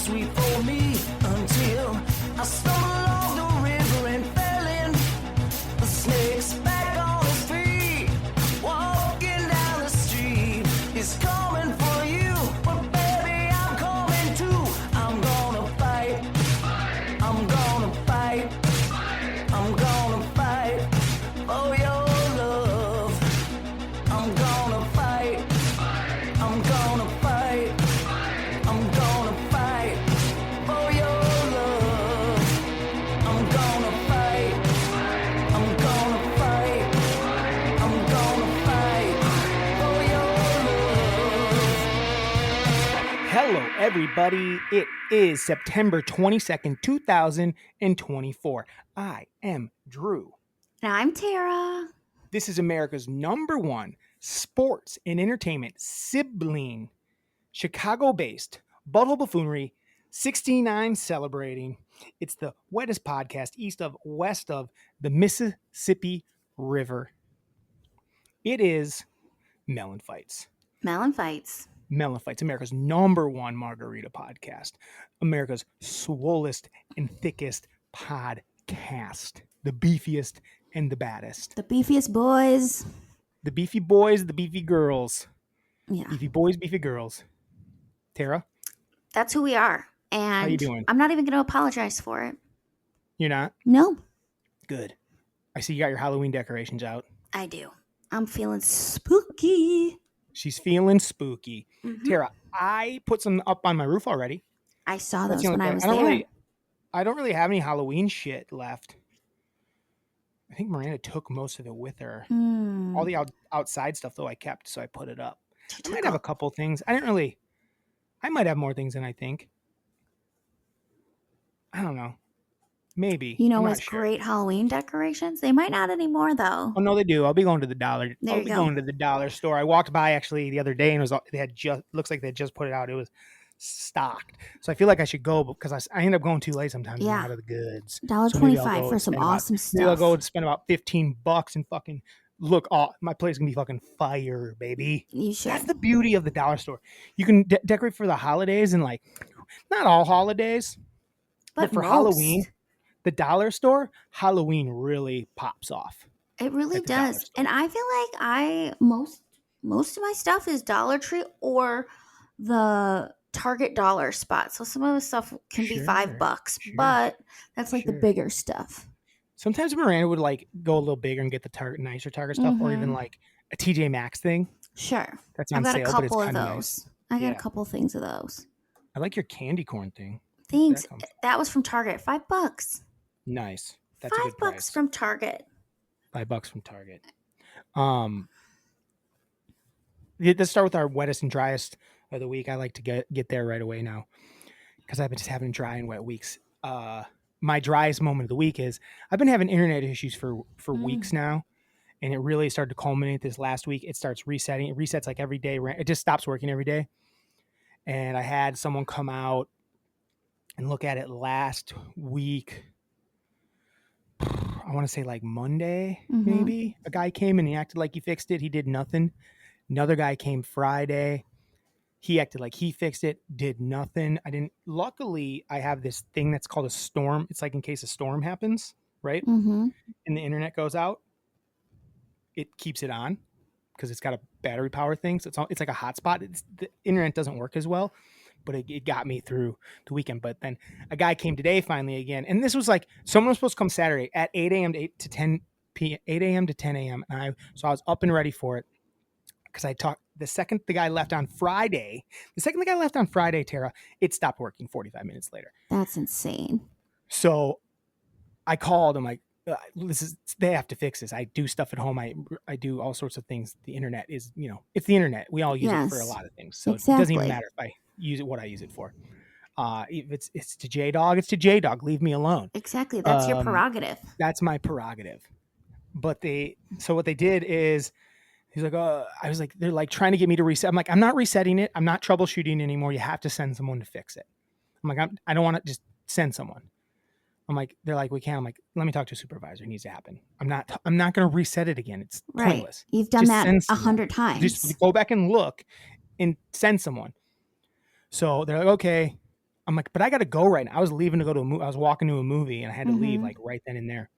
sweet for me until I stumbled along the river and fell in. The snake's back on his feet, walking down the street. He's coming for you, but baby, I'm coming too. I'm gonna fight. I'm gonna fight. I'm gonna fight for your love. I'm gonna fight. I'm gonna fight. I'm gonna fight for your love. I'm gonna fight. I'm gonna fight. I'm gonna fight for your love. Hello, everybody. It is September 22nd, 2024. I am Drew. And I'm Tara. This is America's #1 sports and entertainment sibling, Chicago-based butthole buffoonery, 69 celebrating. It's the wettest podcast west of the Mississippi River. It is MELLONfights. MELLONfights. MELLONfights, America's #1 margarita podcast, America's swollest and thickest podcast, the beefiest and the baddest, The beefiest boys. the beefy boys, the beefy girls, Yeah, beefy boys, beefy girls. Tara, that's who we are. And how you doing? I'm not even going to apologize for it. You're not? No, Good. I see you got your Halloween decorations out. I do. I'm feeling spooky. She's feeling spooky. Mhm. Tara, I put some up on my roof already. I saw That's those the only when I thing. was there. I don't really have any Halloween shit left. I think Miranda took most of it with her. All the outside stuff, though, I kept, so I put it up. I might have a couple things. I might have more things than I think. I don't know. Maybe. You know I'm not what's sure. great Halloween decorations? They might not anymore, though. Oh, no, they do. I'll be going to the dollar. There I'll you be go. going to the dollar store. I walked by actually the other day and looks like they just put it out. It was stocked. So I feel like I should go because I end up going too late sometimes. Yeah. I'm out of the goods. $1.25 go for and some spend awesome Maybe I'll stuff. go and spend about $15 and fucking look. My place is gonna be fucking fire, baby. You should. That's the beauty of the dollar store. You can decorate for the holidays and not all holidays, but for most. Halloween, the dollar store, Halloween really pops off. It really at the dollar does. store. And I feel like most of my stuff is Dollar Tree or the Target dollar spot. So some of the stuff can be Sure, $5, sure, but that's like the sure. bigger stuff. Sometimes Miranda would go a little bigger and get the nicer Target stuff, or even Mhm. like a TJ Maxx thing. Sure. That's on I've got sale, a but it's couple of kind of those. nice. I got Yeah. a couple of things of those. I like your candy corn thing. Thanks. That comes- That was from Target. $5. Nice. That's a good $5 price. from Target. $5 from Target. Let's start with our wettest and driest of the week. I like to get there right away now because I've been just having dry and wet weeks. My driest moment of the week is I've been having internet issues for weeks now, and it really started to culminate this last week. It starts resetting. It resets like every day. It just stops working every day. And I had someone come out and look at it last week. I want to say like Monday, maybe. A guy came and he acted like he fixed it. He did nothing. Another guy came Friday. He acted like he fixed it, did nothing. Luckily, I have this thing that's called a storm. It's like in case a storm happens, right? Mm-hmm. And the internet goes out, it keeps it on because it's got a battery power thing. So it's like a hotspot. The internet doesn't work as well, but it got me through the weekend. But then a guy came today finally again. And this was like, someone was supposed to come Saturday at 8 a.m. to 10 a.m. So I was up and ready for it. Because the second the guy left on Friday, Tara, it stopped working 45 minutes later. That's insane. So I called. I'm like, they have to fix this. I do stuff at home. I do all sorts of things. The internet is, it's the internet. We all use it for a lot of things. So It doesn't even matter if I use it, what I use it for. If it's to J-Dog, it's to J-Dog. Leave me alone. Exactly. That's your prerogative. That's my prerogative. But so what they did is, he's like, I was like, they're like trying to get me to reset. I'm like, I'm not resetting it. I'm not troubleshooting anymore. You have to send someone to fix it. I'm like, I don't want to just send someone. I'm like, they're like, we can't. I'm like, let me talk to a supervisor. It needs to happen. I'm not going to reset it again. It's pointless. You've done Just that send 100 times. Just go back and look and send someone. So they're like, okay. I'm like, but I got to go right now. I was leaving to go to a movie. I was walking to a movie and I had to leave Mhm. like right then and there.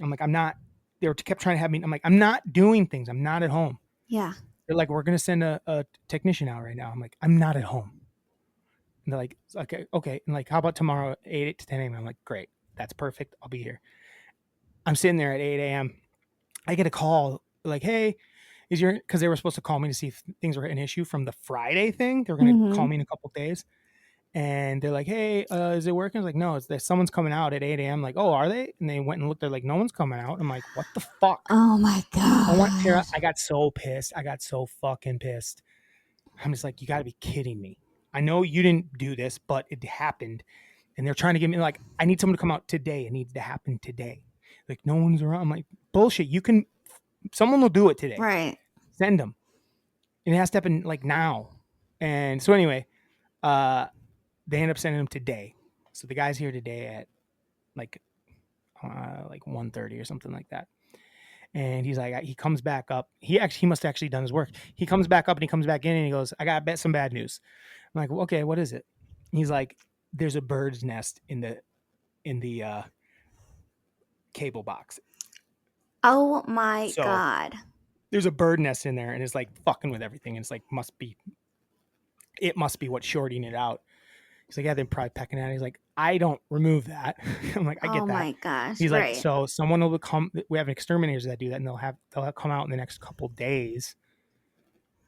I'm like, I'm not. They were kept trying to have me. I'm like, I'm not doing things. I'm not at home. Yeah. They're like, we're gonna send a technician out right now. I'm like, I'm not at home. And they're like, okay. And like, how about tomorrow at 8 to 10 a.m.? I'm like, great, that's perfect. I'll be here. I'm sitting there at 8 a.m. I get a call like, hey, is your, because they were supposed to call me to see if things were an issue from the Friday thing. They were gonna call Mhm. me in a couple days. And they're like, hey, is it working? I was like, no, it's that someone's coming out at 8 a.m. Like, oh, are they? And they went and looked. They're like, no one's coming out. I'm like, what the fuck? Oh my Tara, god. I got so pissed. I got so fucking pissed. I'm just like, you got to be kidding me. I know you didn't do this, but it happened. And they're trying to get me like, I need someone to come out today. It needs to happen today. Like, no one's around. I'm like, bullshit. Someone will do it today. Right. Send them. And it has to happen like now. And so anyway, they end up sending them today. So the guy's here today at like 1:30 or something like that. And he's like, he comes back up. He must have actually done his work. He comes back up and he comes back in and he goes, I got some bad news. I'm like, well, okay, what is it? He's like, there's a bird's nest in the cable box. Oh my So god. there's a bird nest in there and it's like fucking with everything. And it's like, it must be what's shorting it out. He's like, yeah, they're probably pecking at it. He's like, I don't remove that. I'm like, I Oh get that. my gosh. He's like, Right. so someone will come. We have exterminators that do that, and they'll come out in the next couple days,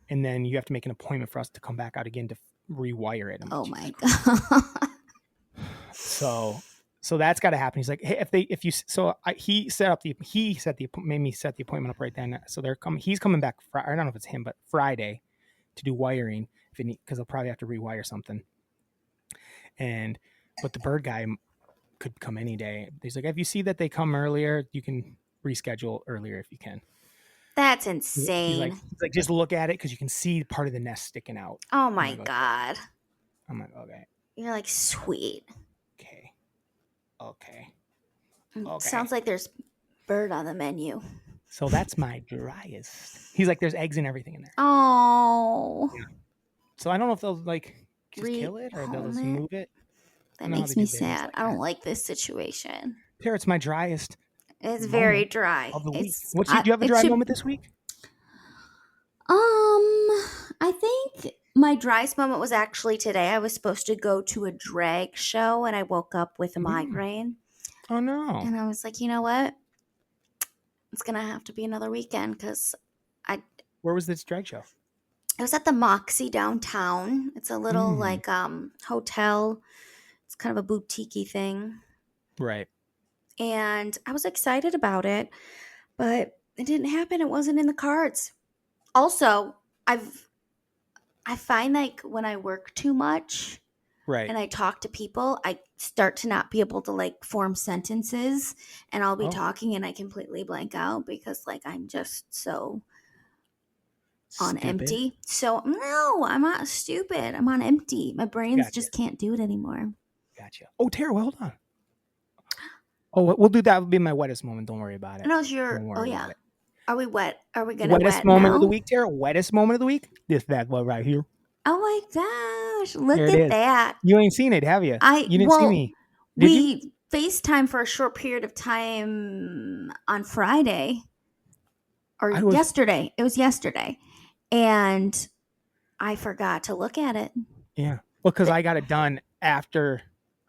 and then you have to make an appointment for us to come back out again to rewire it. I'm like, Oh Jesus my Christ. god. So that's got to happen. He's like, hey, he made me set the appointment up right then. So they're coming. He's coming back. I don't know if it's him, but Friday to do wiring because they'll probably have to rewire something. But the bird guy could come any day. He's like, if you see that they come earlier, you can reschedule earlier if you can. That's He's like, insane. just look at it because you can see part of the nest sticking out. Oh I'm my like, okay. god. I'm like, okay, You're like, sweet. okay. Sounds like there's bird on the menu. So that's my driest. He's like, there's eggs and everything in there. Oh. Yeah. So I don't know if they'll like just kill it or they'll Rehome just it? move it. That makes me sad. I don't like this situation. Here, it's my driest It's very moment dry. of the week. It's Do you have a dry moment this week? I think my driest moment was actually today. I was supposed to go to a drag show and I woke up with a migraine. Oh no. And I was like, you know what? It's going to have to be another weekend because Where was this drag show? it was at the Moxie downtown. It's a little like hotel. It's kind of a boutique-y thing. Right. And I was excited about it, but it didn't happen. It wasn't in the cards. Also, I find like when I work too much Right. and I talk to people, I start to not be able to like form sentences, and I'll be talking and I completely blank out because like I'm just so on empty. So no, I'm not stupid. I'm on empty. My brains just can't do it anymore. Gotcha. Oh, Tara, well, hold on. Oh, we'll do that. Will be my wettest moment. Don't worry about it. No, you're. Don't Oh worry yeah. about it. Are we wet? Are we gonna Wettest wet moment now? of the week, Tara. Wettest moment of the week. That one right here. Oh my gosh! Look There it at is. that. You ain't seen it, have you? You didn't see me. Did we you? FaceTime for a short period of time on Friday or yesterday. It was yesterday, and I forgot to look at it. Yeah. Well, because I got it done after.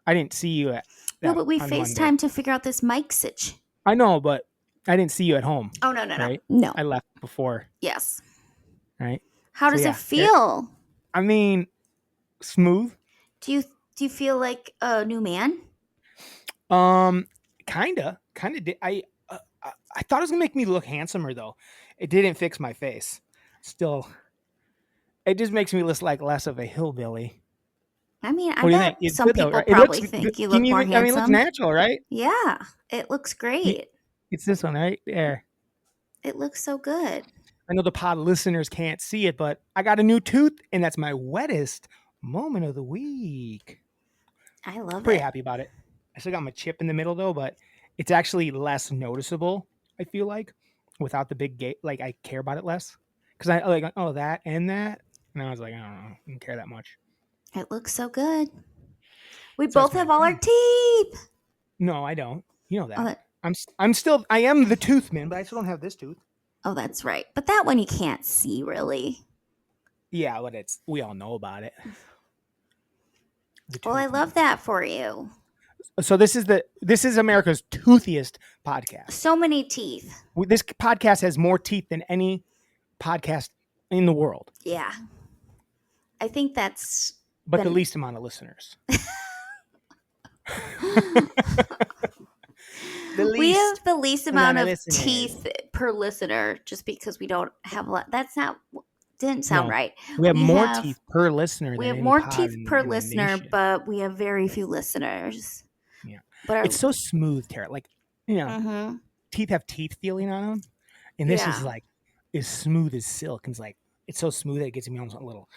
I didn't see you at. No, but we FaceTime to figure out this mic sitch. I know, but I didn't see you at home. Oh no, right? no. I left before. Yes. Right. How does it feel? I mean, smooth. Do you feel like a new man? Kinda did. I thought it was gonna make me look handsomer though. It didn't fix my face. Still, it just makes me look like less of a hillbilly. I mean, I bet some people though, right? probably think you look more handsome. I mean, it looks natural, right? Yeah, it looks great. It's this one right there. It looks so good. I know the pod listeners can't see it, but I got a new tooth, and that's my wettest moment of the week. I love it. Pretty happy about it. I still got my chip in the middle though, but it's actually less noticeable. I feel like without the big gate, like I care about it less because I like that, and I was like, I don't care that much. It looks so good. We So both it's have my all our thing. teeth. No, I don't. You know that. Oh, that- I am the tooth man, but I still don't have this tooth. Oh, that's right. But that one you can't see really. Yeah, but we all know about it. Well, I love that for you. So this is America's toothiest podcast. So many teeth. This podcast has more teeth than any podcast in the world, Yeah. I think that's but the least amount of listeners. We have the least amount of listeners. teeth per listener just because we don't have a lot. Didn't sound No, right. we have more teeth per listener We than have any more pod teeth per in the listener, nation. but we have very few listeners. Yeah. But It's so smooth, Tara. Like, teeth have teeth feeling on them. And this is like as smooth as silk. And it's so smooth that it gets me almost a little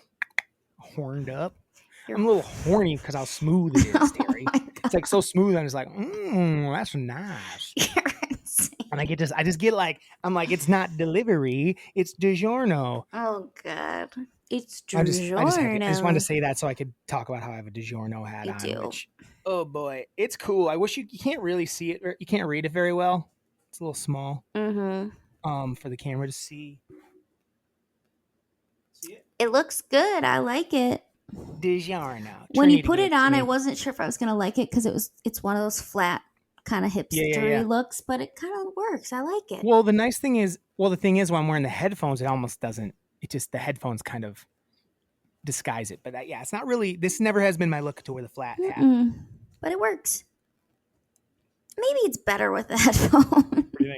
horned up. I'm a little horny because how smooth it is, Terry. It's like so smooth. I'm just like, that's nice. And I just get like, I'm like, it's not delivery, it's DiGiorno. Oh God, it's I DiGiorno. just wanted to say that so I could talk about how I have a DiGiorno hat on. do. Which, oh boy, it's cool. I wish you can't really see it. Or you can't read it very well. It's a little small. For the camera to see. See it? It looks good. I like it. DiGiorno. When you put it on, I wasn't sure if I was gonna like it because it's one of those flat kind of hipstery looks, but it kind of works. I like it. Well, the thing is when I'm wearing the headphones, it almost doesn't. It just the headphones kind of disguise it. But it's not really. This never has been my look to wear the flat hat. But it works. Maybe it's better with the headphones. What do you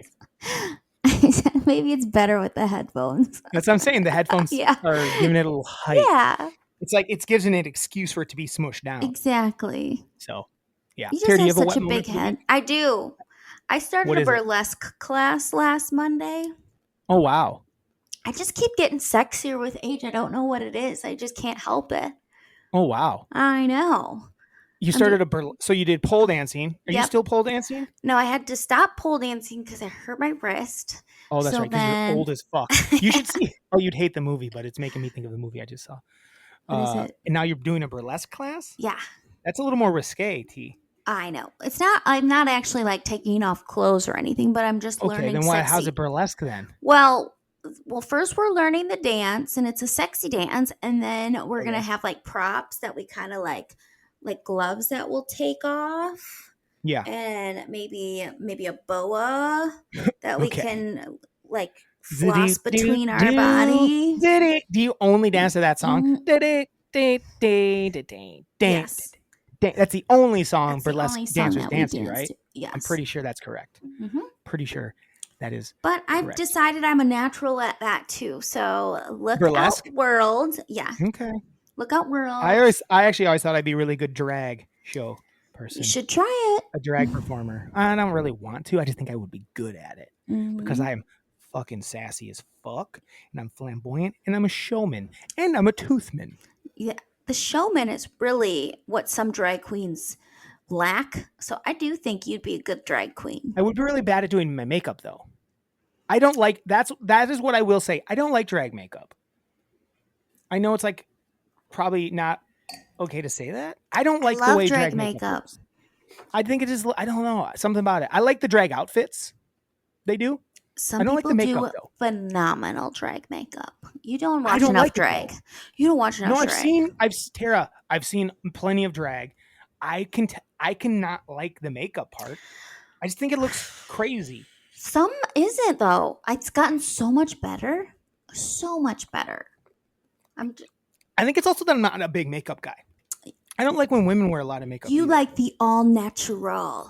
think? Maybe it's better with the headphones. That's what I'm saying. The headphones are giving it a little height. Yeah. It's like it's gives it an excuse for it to be smushed down. Exactly. So, yeah. You just have such a big head. I do. I started a burlesque class last Monday. Oh, wow. I just keep getting sexier with age. I don't know what it is. I just can't help it. Oh, wow. I know. You started so you did pole dancing. Are you still pole dancing? No, I had to stop pole dancing because I hurt my wrist. Oh, that's right. Because you're old as fuck. You should see. Oh, you'd hate the movie, but it's making me think of the movie I just saw. What is it? And now you're doing a burlesque class? Yeah. That's a little more risque, T. I know. I'm not actually like taking off clothes or anything, but I'm just learning then how's it burlesque then? Well, first we're learning the dance, and it's a sexy dance, and then we're going to have like props that we kind of like gloves that we'll take off. Yeah. And maybe a boa that we can like floss between our body. Do you only dance to that song? Yes. That's the only song burlesque dancers dance to, right? Yes. I'm pretty sure that's correct. Pretty sure that is. But I've decided I'm a natural at that too. So look out, world. Yeah. Okay. Look out, world. I actually always thought I'd be a really good drag show person. You should try it. A drag performer. I don't really want to. I just think I would be good at it because I am fucking sassy as fuck, and I'm flamboyant, and I'm a showman, and I'm a toothman. Yeah, the showman is really what some drag queens lack. So I do think you'd be a good drag queen. I would be really bad at doing my makeup though. I don't like that is what I will say. I don't like drag makeup. I know it's like probably not okay to say that. I don't like the way drag makeup. I think it is. I don't know, something about it. I like the drag outfits. They do. Some people like do phenomenal drag makeup. You don't watch enough drag. You don't watch enough drag. I've seen plenty of drag. I cannot like the makeup part. I just think it looks crazy. Some isn't though. It's gotten so much better. So much better. I think it's also that I'm not a big makeup guy. I don't like when women wear a lot of makeup. You like the all natural.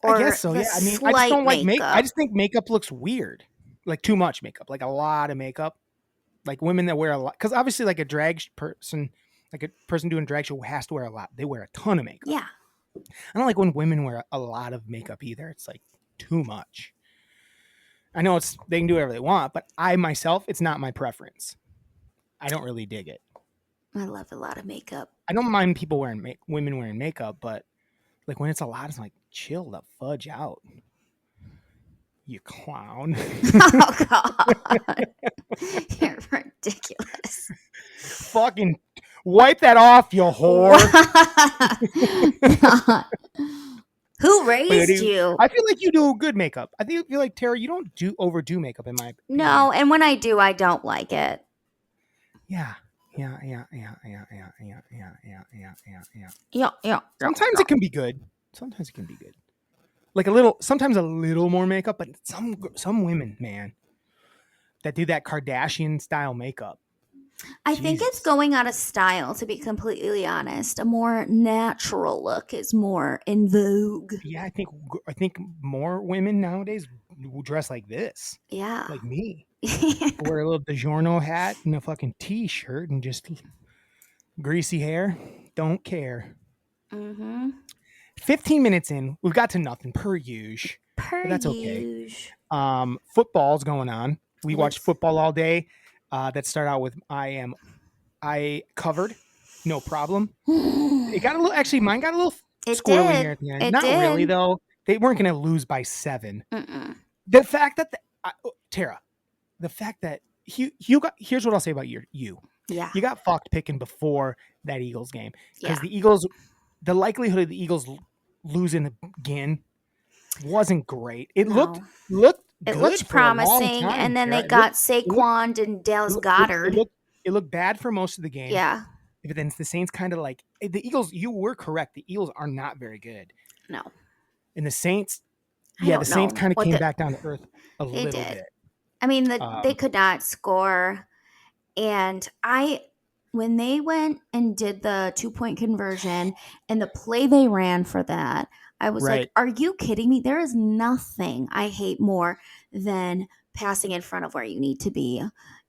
I guess so. Yeah. I mean, I just don't like makeup. I just think makeup looks weird. Like too much makeup, like a lot of makeup. Like women that wear a lot, because obviously, like a drag person, like a person doing drag show has to wear a lot. They wear a ton of makeup. Yeah. I don't like when women wear a lot of makeup either. It's like too much. I know they can do whatever they want, but I myself, it's not my preference. I don't really dig it. I love a lot of makeup. I don't mind people women wearing makeup, but like when it's a lot, it's like chill the fudge out, you clown. Oh God, you're ridiculous. Fucking Wipe that off, you whore. Who raised you? I feel like you do good makeup. I feel like, Tara, you don't overdo makeup in my opinion. No, and when I do, I don't like it. Yeah. Yeah. Sometimes it can be good. Sometimes it can be good. Like sometimes a little more makeup, but some women, man, that do that Kardashian style makeup. I think it's going out of style, to be completely honest. A more natural look is more in vogue. Yeah, I think more women nowadays will dress like this. Yeah. Like me. Wear a little DiGiorno hat and a fucking t-shirt and just greasy hair. Don't care. Mm-hmm. 15 minutes in, we've got to nothing per usual. But that's okay. Football's going on. We watched football all day. That started out with I covered, no problem. It got a little. Actually, mine got a little squirrely here at the end. Not really though. They weren't going to lose by 7. The fact that Tara, the fact that you got. Here's what I'll say about you. Yeah. You got fucked picking before that Eagles game because the Eagles, the likelihood of the Eagles losing again wasn't great. It looked good for promising, a long time, and then Tara. they got Saquon and Dallas Goddard. It looked bad for most of the game. Yeah. But then the Saints kind of like the Eagles. You were correct. The Eagles are not very good. No. And the Saints, the Saints kind of came back down to earth a little bit. I mean, they could not score, and when they went and did the 2-point conversion and the play they ran for that, I was like, are you kidding me? There is nothing I hate more than passing in front of where you need to be.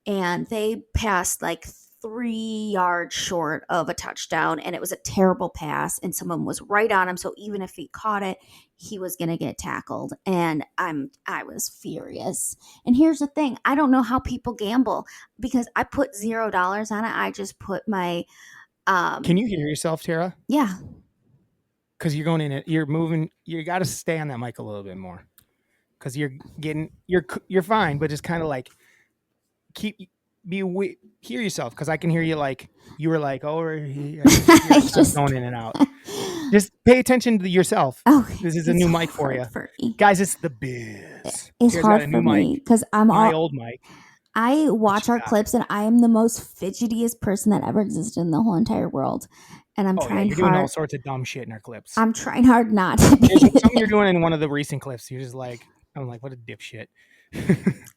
And they passed like 3 yards short of a touchdown, and it was a terrible pass, and someone was right on him. So even if he caught it, he was going to get tackled. And I was furious. And here's the thing. I don't know how people gamble because I put $0 on it. I just put my, can you hear yourself, Tara? Yeah. Cause you're going in it. You're moving. You got to stay on that mic a little bit more. Cause you're fine, but just kind of like hear yourself. Cause I can hear you like, you were like, oh, you're just going in and out. Just pay attention to yourself. Oh, this is a new mic for you. Guys, it's the biz. It's hard for me because I'm my old mic. I watch our clips and I am the most fidgetiest person that ever existed in the whole entire world. And I'm trying hard. You're doing all sorts of dumb shit in our clips. I'm trying hard not to be. Something you're doing in one of the recent clips. You're just like, I'm like, what a dipshit.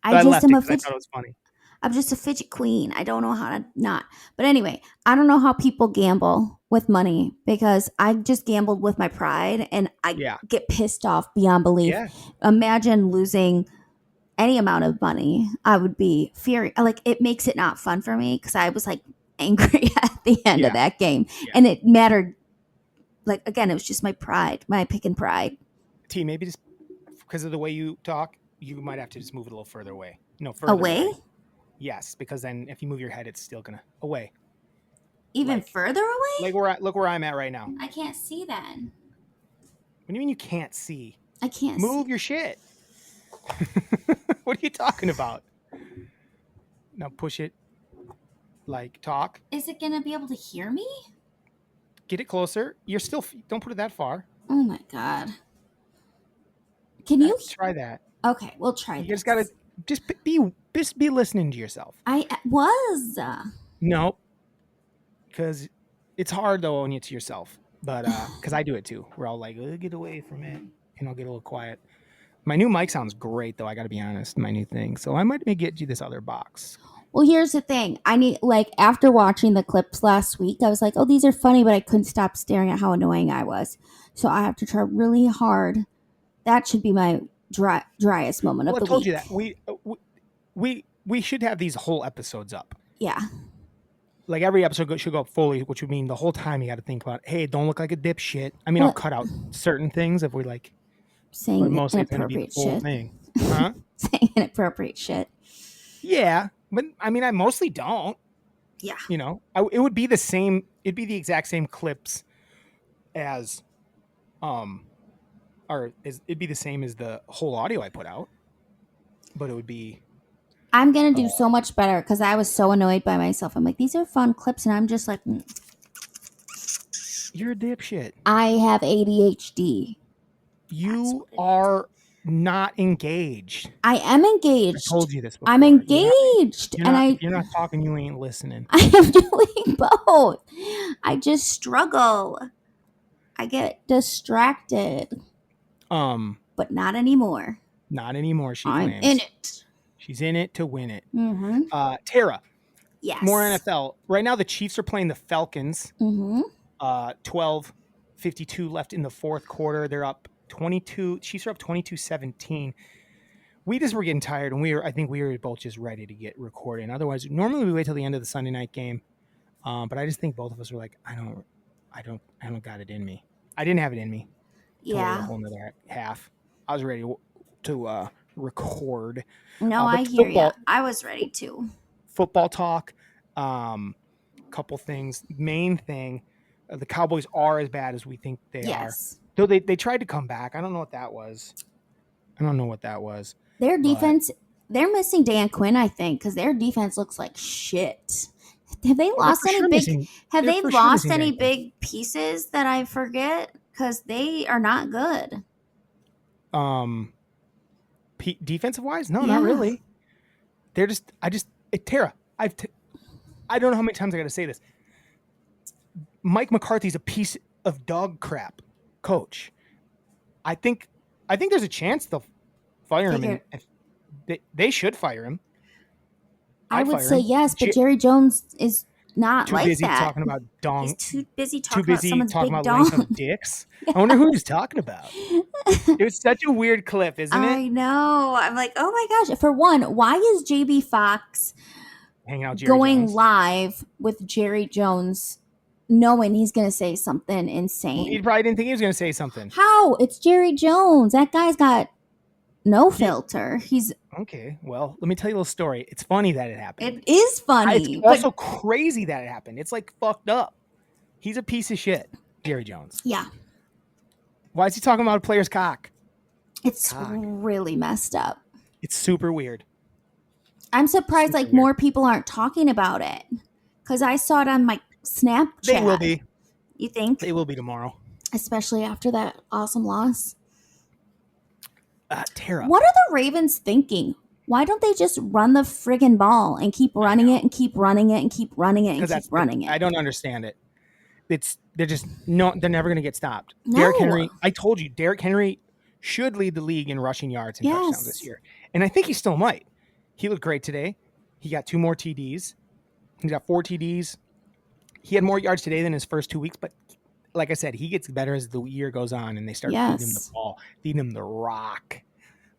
I just am a fidget. I thought it was funny. I'm just a fidget queen. I don't know how to not. But anyway, I don't know how people gamble with money because I just gambled with my pride and I get pissed off beyond belief. Yeah. Imagine losing any amount of money. I would be furious. Like, it makes it not fun for me because I was like angry at the end of that game. Yeah. And it mattered. Like, again, it was just my pride, my picking pride. T, maybe just because of the way you talk, you might have to just move it a little further away. No, further away. Yes, because then if you move your head, it's still gonna away. Even further away? Like look where I'm at right now. I can't see then. What do you mean you can't see? I can't move your shit. What are you talking about? Now push it. Like talk. Is it gonna be able to hear me? Get it closer. You're still. Don't put it that far. Oh my god. Can you try that? Okay, we'll try. You just gotta just be listening to yourself. I was. No, because it's hard though when it's yourself. But because I do it too. We're all like, get away from it, and I'll get a little quiet. My new mic sounds great though. I got to be honest. My new thing. So I might get you this other box. Well, here's the thing. I need, like, after watching the clips last week, I was like, oh, these are funny, but I couldn't stop staring at how annoying I was. So I have to try really hard. That should be my driest moment of the week. I told you that. We should have these whole episodes up. Yeah. Like every episode should go up fully, which would mean the whole time you got to think about, hey, don't look like a dipshit. I mean, I'll cut out certain things if we like. Saying inappropriate shit. Thing. Huh? Saying inappropriate shit. Yeah. But I mean, I mostly don't. Yeah. You know, it would be the same. It'd be the exact same clips as, it'd be the same as the whole audio I put out, but it would be I'm going to do so much better because I was so annoyed by myself. I'm like, these are fun clips. And I'm just like, You're a dipshit. I have ADHD. You are not engaged. I am engaged. I told you this before. I'm engaged. If you're not talking, you ain't listening. I am doing both. I just struggle. I get distracted. But not anymore. Not anymore, she I'm claims. in it. She's in it to win it. Mm-hmm. Tara. Yes. More NFL. Right now, the Chiefs are playing the Falcons. Mm-hmm. 12:52 left in the fourth quarter. They're up 22. Chiefs are up 22-17. We just were getting tired, and I think we were both just ready to get recording. Otherwise, normally we wait till the end of the Sunday night game. But I just think both of us were like, I don't got it in me. I didn't have it in me. To wait a whole nother half. I was ready to record. No, I hear you. I was ready to. Football talk. Couple things. Main thing, the Cowboys are as bad as we think they are. Though they tried to come back. I don't know what that was. Their defense, they're missing Dan Quinn, I think, because their defense looks like shit. Have they lost any big pieces that I forget? Because they are not good. Defensive wise, no, not really. They're just. Tara, I don't know how many times I got to say this. Mike McCarthy's a piece of dog crap coach. I think there's a chance they'll fire him. They should fire him. I would say yes, but Jerry Jones is not too like busy that. talking about dong. He's too busy talking about someone's big length of dicks. I wonder who he's talking about. It was such a weird clip, isn't it? I know. I'm like, oh my gosh. For one, why is JB Fox hanging out going live with Jerry Jones, knowing he's going to say something insane? He probably didn't think he was going to say something. How? It's Jerry Jones. That guy's got no filter. He's okay. Well, let me tell you a little story. It's funny that it happened. It is funny. It's also crazy that it happened. It's like fucked up. He's a piece of shit, Jerry Jones. Yeah. Why is he talking about a player's cock? It's really messed up. It's super weird. I'm surprised more people aren't talking about it. Because I saw it on my Snapchat. They will be. You think? They will be tomorrow. Especially after that awesome loss. Tara. What are the Ravens thinking? Why don't they just run the friggin' ball and keep running it and keep running it and keep running it and keep running it? I don't understand it. They're never going to get stopped. No. Derrick Henry, I told you, Derrick Henry should lead the league in rushing yards and touchdowns this year. And I think he still might. He looked great today. He got 2 more TDs. He got 4 TDs. He had more yards today than his first 2 weeks, but like I said, he gets better as the year goes on and they start feeding him the ball, feeding him the rock.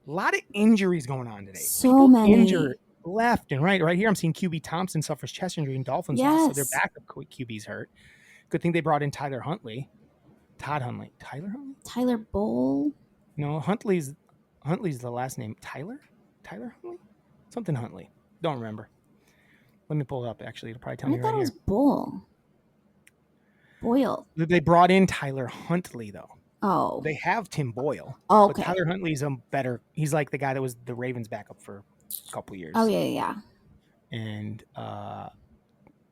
A lot of injuries going on today. So many. Injured left and right. Right here, I'm seeing QB Thompson suffers chest injury and Dolphins lost, so their backup QB's hurt. Good thing they brought in Tyler Huntley. Tyler Bull? No, Huntley's the last name. Tyler Huntley? Something Huntley. Don't remember. Let me pull it up, actually. It'll probably tell me right here. I thought it was Bull. Boyle. They brought in Tyler Huntley, though. Oh. They have Tim Boyle. Oh, okay. But Tyler Huntley's he's like the guy that was the Ravens backup for a couple years. Oh, yeah. And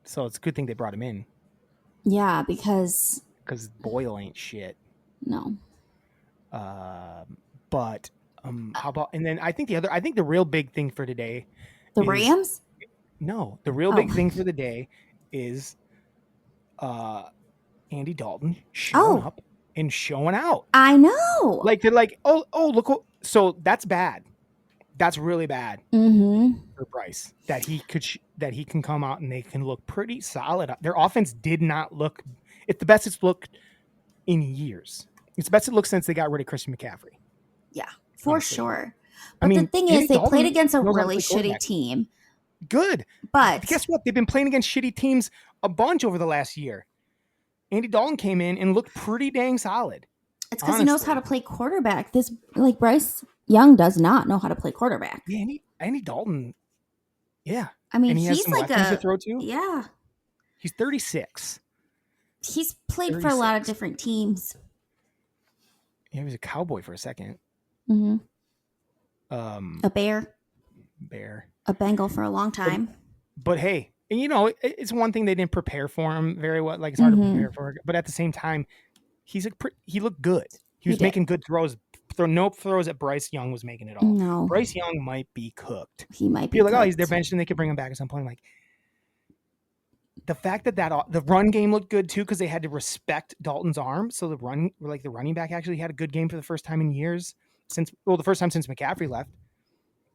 so it's a good thing they brought him in. Yeah, because Boyle ain't shit. No. But how about, and then I think the real big thing for today. The Rams? No, the real big thing for the day is Andy Dalton showing up and showing out. I know. Like they're like, oh, look. So that's bad. That's really bad for Bryce that he can come out and they can look pretty solid. Their offense did not look. It's the best it's looked in years. It's the best it looks since they got rid of Christian McCaffrey. Yeah, for sure. But the thing is, they played against a really shitty team. Good. But guess what? They've been playing against shitty teams a bunch over the last year. Andy Dalton came in and looked pretty dang solid. It's because he knows how to play quarterback. Bryce Young does not know how to play quarterback. Yeah, Andy Dalton. Yeah. I mean, and he has some like weapons to throw to. Yeah. He's 36. He's played 36. For a lot of different teams. Yeah, he was a Cowboy for a second. Mm-hmm. A bear. a Bengal for a long time. But hey, and it's one thing they didn't prepare for him very well. Like it's hard to prepare for, but at the same time, he looked good. He was making good throws. No throws that Bryce Young was making at all. No. Bryce Young might be cooked. He might be You're like, cooked. oh, they're benched and they could bring him back at some point. Like the fact that the run game looked good too, because they had to respect Dalton's arm. So the running back actually had a good game for the first time in years the first time since McCaffrey left.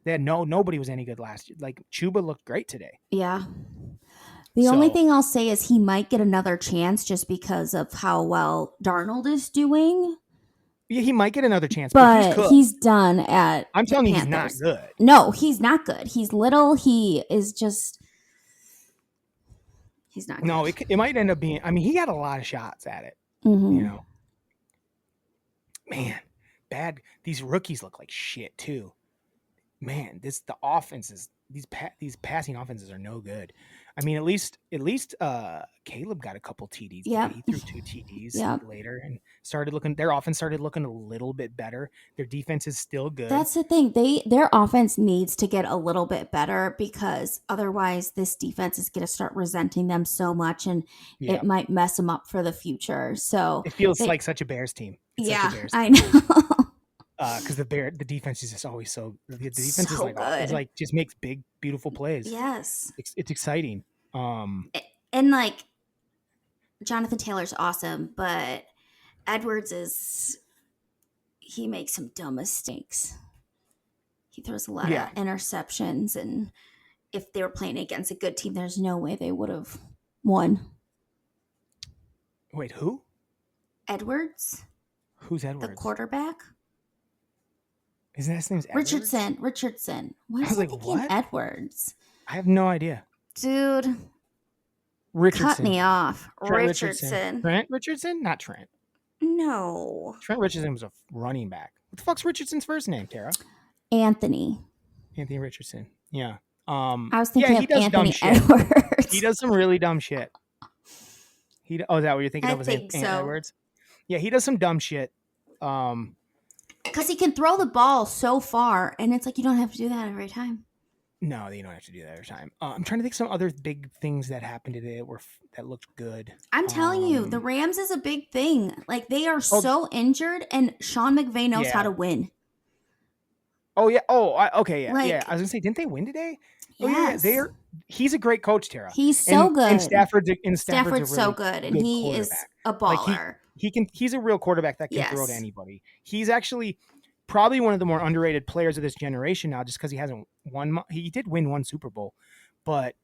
They had nobody was any good last year. Like Chuba looked great today. Yeah. The only thing I'll say is he might get another chance just because of how well Darnold is doing. Yeah, he might get another chance, but he's done at I'm telling the you, Panthers. he's not good. No, he's not good. He's little. He is just. He's not good. No, it might end up being. I mean, he got a lot of shots at it. Mm-hmm. Man, bad. These rookies look like shit too. Man, the offenses. These passing offenses are no good. I mean, at least Caleb got a couple TDs. Yeah, he threw 2 TDs later and their offense started looking a little bit better. Their defense is still good. That's the thing. Their offense needs to get a little bit better because otherwise this defense is going to start resenting them so much and it might mess them up for the future. So it feels like such a Bears team. I know. Because the defense is just always the defense is like good. It's like just makes big beautiful plays. Yes, it's exciting. And like Jonathan Taylor's awesome, but Edwards he makes some dumb mistakes. He throws a lot of interceptions, and if they were playing against a good team, there's no way they would have won. Wait, who? Edwards. Who's Edwards? The quarterback. His last name's Edwards? Richardson. Why was I thinking what? Edwards? I have no idea. Dude. Richardson. Cut me off. Richardson. Trent Richardson? Not Trent. No. Trent Richardson was a running back. What the fuck's Richardson's first name, Tara? Anthony Richardson. Yeah. I was thinking of Anthony Edwards. He does some really dumb shit. Is that what you're thinking of? Anthony Edwards? Yeah, he does some dumb shit. Because he can throw the ball so far, and it's like you don't have to do that every time. No, you don't have to do that every time. I'm trying to think of some other big things that happened today that looked good. I'm telling you, the Rams is a big thing. Like, they are so injured, and Sean McVay knows how to win. Oh, yeah. Okay, yeah. I was going to say, didn't they win today? Yes. Oh, yeah. He's a great coach, Tara. He's so good. And Stafford's so good, and he is a baller. He's a real quarterback that can throw to anybody. He's actually probably one of the more underrated players of this generation now, just because he hasn't won. He did win one Super Bowl, but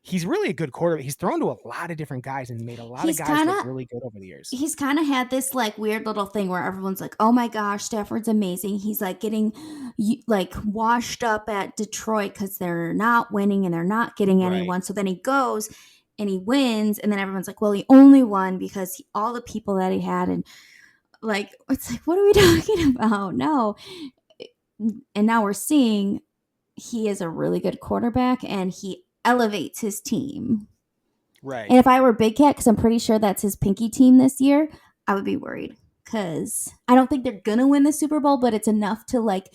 he's really a good quarterback. He's thrown to a lot of different guys and made a lot of guys look really good over the years. He's kind of had this like weird little thing where everyone's like, "Oh my gosh, Stafford's amazing." He's like getting like washed up at Detroit because they're not winning and they're not getting anyone. So then he goes and he wins, and then everyone's like, "Well, he only won because all the people that he had." And like, it's like, what are we talking about? No. And now we're seeing he is a really good quarterback and he elevates his team. Right. And if I were Big Cat, because I'm pretty sure that's his pinky team this year, I would be worried. Because I don't think they're going to win the Super Bowl, but it's enough to like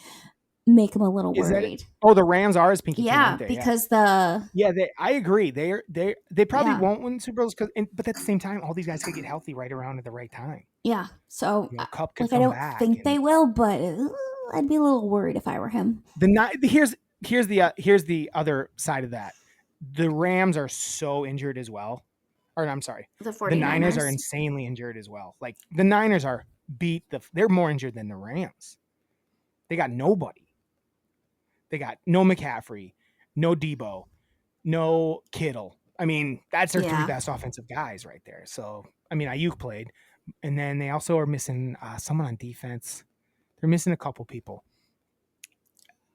make him a little worried. The Rams are his pinky team, aren't they? Because I agree. They probably won't win Super Bowls, but at the same time, all these guys could get healthy right around at the right time. Yeah. So Cup could I don't think they will, but I'd be a little worried if I were him. Here's the other side of that. The Rams are so injured as well. Or I'm sorry. The Niners are insanely injured as well. Like the Niners are they're more injured than the Rams. They got nobody. They got no McCaffrey, no Debo, no Kittle. I mean, that's their 3 best offensive guys right there. So, I mean, Ayuk played. And then they also are missing someone on defense. They're missing a couple people.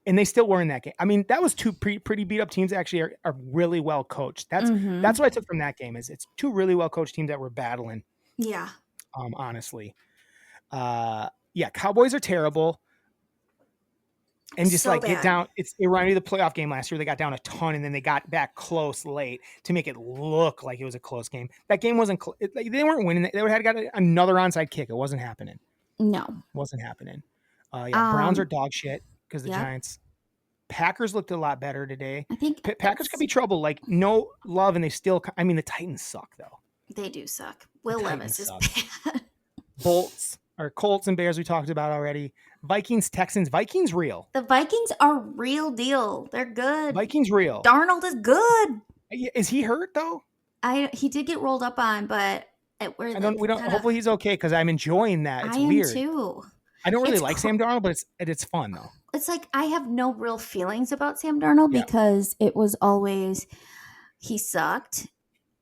And they still were in that game. I mean, that was 2 pretty beat up teams that actually are really well coached. That's what I took from that game is it's 2 really well coached teams that were battling. Yeah. Honestly. Cowboys are terrible. And just so get down. It reminded me of the playoff game last year. They got down a ton, and then they got back close late to make it look like it was a close game. That game wasn't. They weren't winning. They would have got another onside kick. It wasn't happening. No, wasn't happening. Browns are dog shit because the Giants. Packers looked a lot better today. I think Packers could be trouble. Like no love, and they still. I mean, the Titans suck though. they do suck. Will Levis is suck. bad. Colts and Bears we talked about already. Vikings, Texans. Vikings real. The Vikings are real deal. They're good. Vikings real. Darnold is good. Is he hurt though? He did get rolled up on, but hopefully he's okay because I'm enjoying that. It's weird too. I don't really like Sam Darnold, but it's fun though. It's like I have no real feelings about Sam Darnold because it was always he sucked,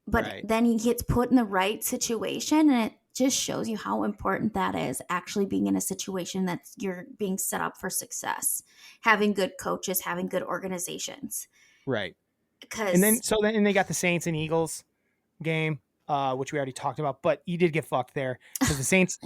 but then he gets put in the right situation, and it just shows you how important that is. Actually, being in a situation that you're being set up for success, having good coaches, having good organizations, right? And then they got the Saints and Eagles game, which we already talked about, but you did get fucked there because the Saints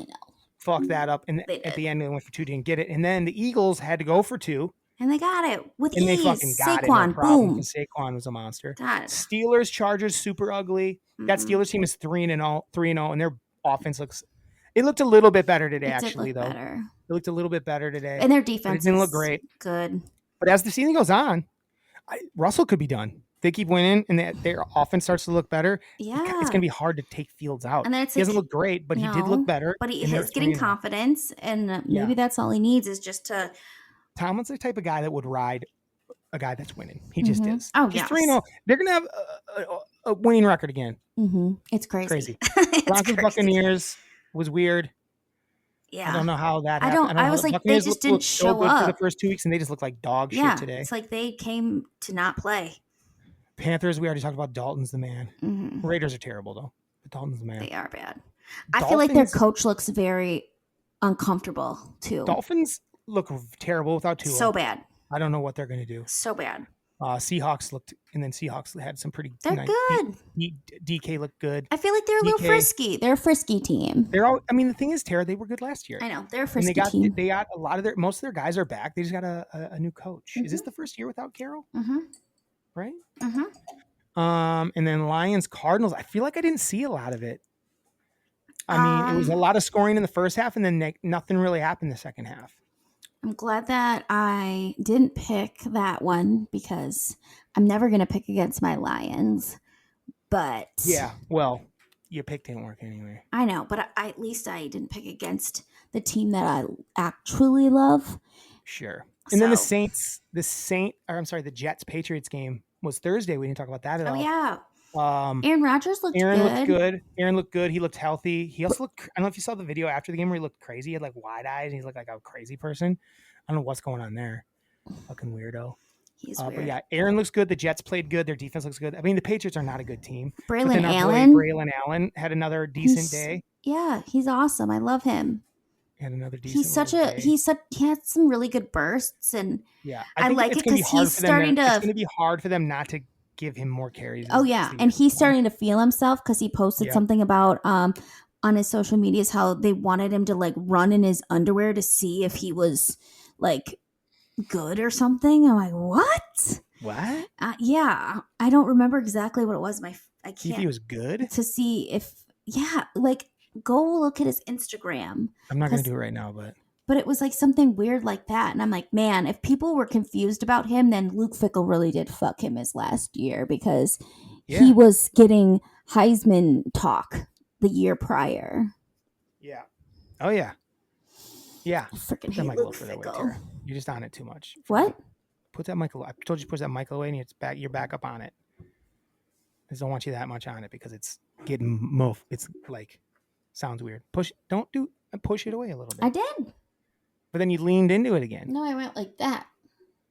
fucked that up, and at the end they went for 2, didn't get it, and then the Eagles had to go for 2, and they got it with ease. They fucking got Saquon, it, no problem. boom. Saquon was a monster. God. Steelers, Chargers, super ugly. That Steelers team is 3-0, and their offense looked a little bit better today. Actually, though, better. It looked a little bit better today, and their defense didn't look great. Good, but as the season goes on, Russell could be done. They keep winning, and their offense starts to look better. Yeah, it's gonna be hard to take Fields out. And he doesn't look great, but he did look better. But he is getting confidence, and maybe that's all he needs is just to. Tomlin's the type of guy that would ride a guy that's winning. He just is. Oh, he's 3-0. They're gonna have a winning record again. It's crazy. Broncos Buccaneers was weird. Yeah, I don't know how that happened. I was like, they just didn't show up for the first 2 weeks, and they just looked like dog shit today. It's like they came to not play. Panthers, we already talked about. Dalton's the man. Raiders are terrible though. But Dalton's the man. They are bad. I feel like their coach looks very uncomfortable too. Dolphins look terrible without Tua. So bad. I don't know what they're going to do. So bad. Seahawks had some pretty. They're good. DK looked good. I feel like they're a little frisky. They're a frisky team. I mean, the thing is, Tara, they were good last year. I know they're a frisky team. They got a lot of most of their guys are back. They just got a new coach. Is this the first year without Carroll? Right. And then Lions, Cardinals. I feel like I didn't see a lot of it. I mean, it was a lot of scoring in the first half, and then nothing really happened the second half. I'm glad that I didn't pick that one because I'm never going to pick against my Lions. But yeah, well, your pick didn't work anyway. I know, but at least I didn't pick against the team that I actually love. Sure. And then the Jets Patriots game was Thursday. We didn't talk about that at all. Oh yeah. Aaron Rodgers looked good. Aaron looked good. He looked healthy. He also looked, I don't know if you saw the video after the game where he looked crazy. He had like wide eyes and he looked like a crazy person. I don't know what's going on there. Fucking weirdo. He's weird. But yeah, Aaron looks good. The Jets played good. Their defense looks good. I mean, the Patriots are not a good team. Braylon Allen had another decent day. Yeah, he's awesome. I love him. He had another decent day. He had some really good bursts, and yeah, I like it because he's starting to. It's going to be hard for them not to give him more carries. Oh yeah, and he's starting to feel himself because he posted something about on his social medias how they wanted him to like run in his underwear to see if he was like good or something. I'm like, what? What? Yeah, I don't remember exactly what it was. I can't. See if he was good to see if like go look at his Instagram. I'm not going to do it right now, but it was like something weird like that. And I'm like, man, if people were confused about him, then Luke Fickell really did fuck him his last year because he was getting Heisman talk the year prior. Yeah. Oh, yeah. Yeah. I freaking hate Luke Fickell. You're just on it too much. What? Put that mic away. I told you to put that mic away and you're back up on it. I just don't want you that much on it because it's getting it's like sounds weird. Push it away a little bit. I did. But then you leaned into it again. No, I went like that.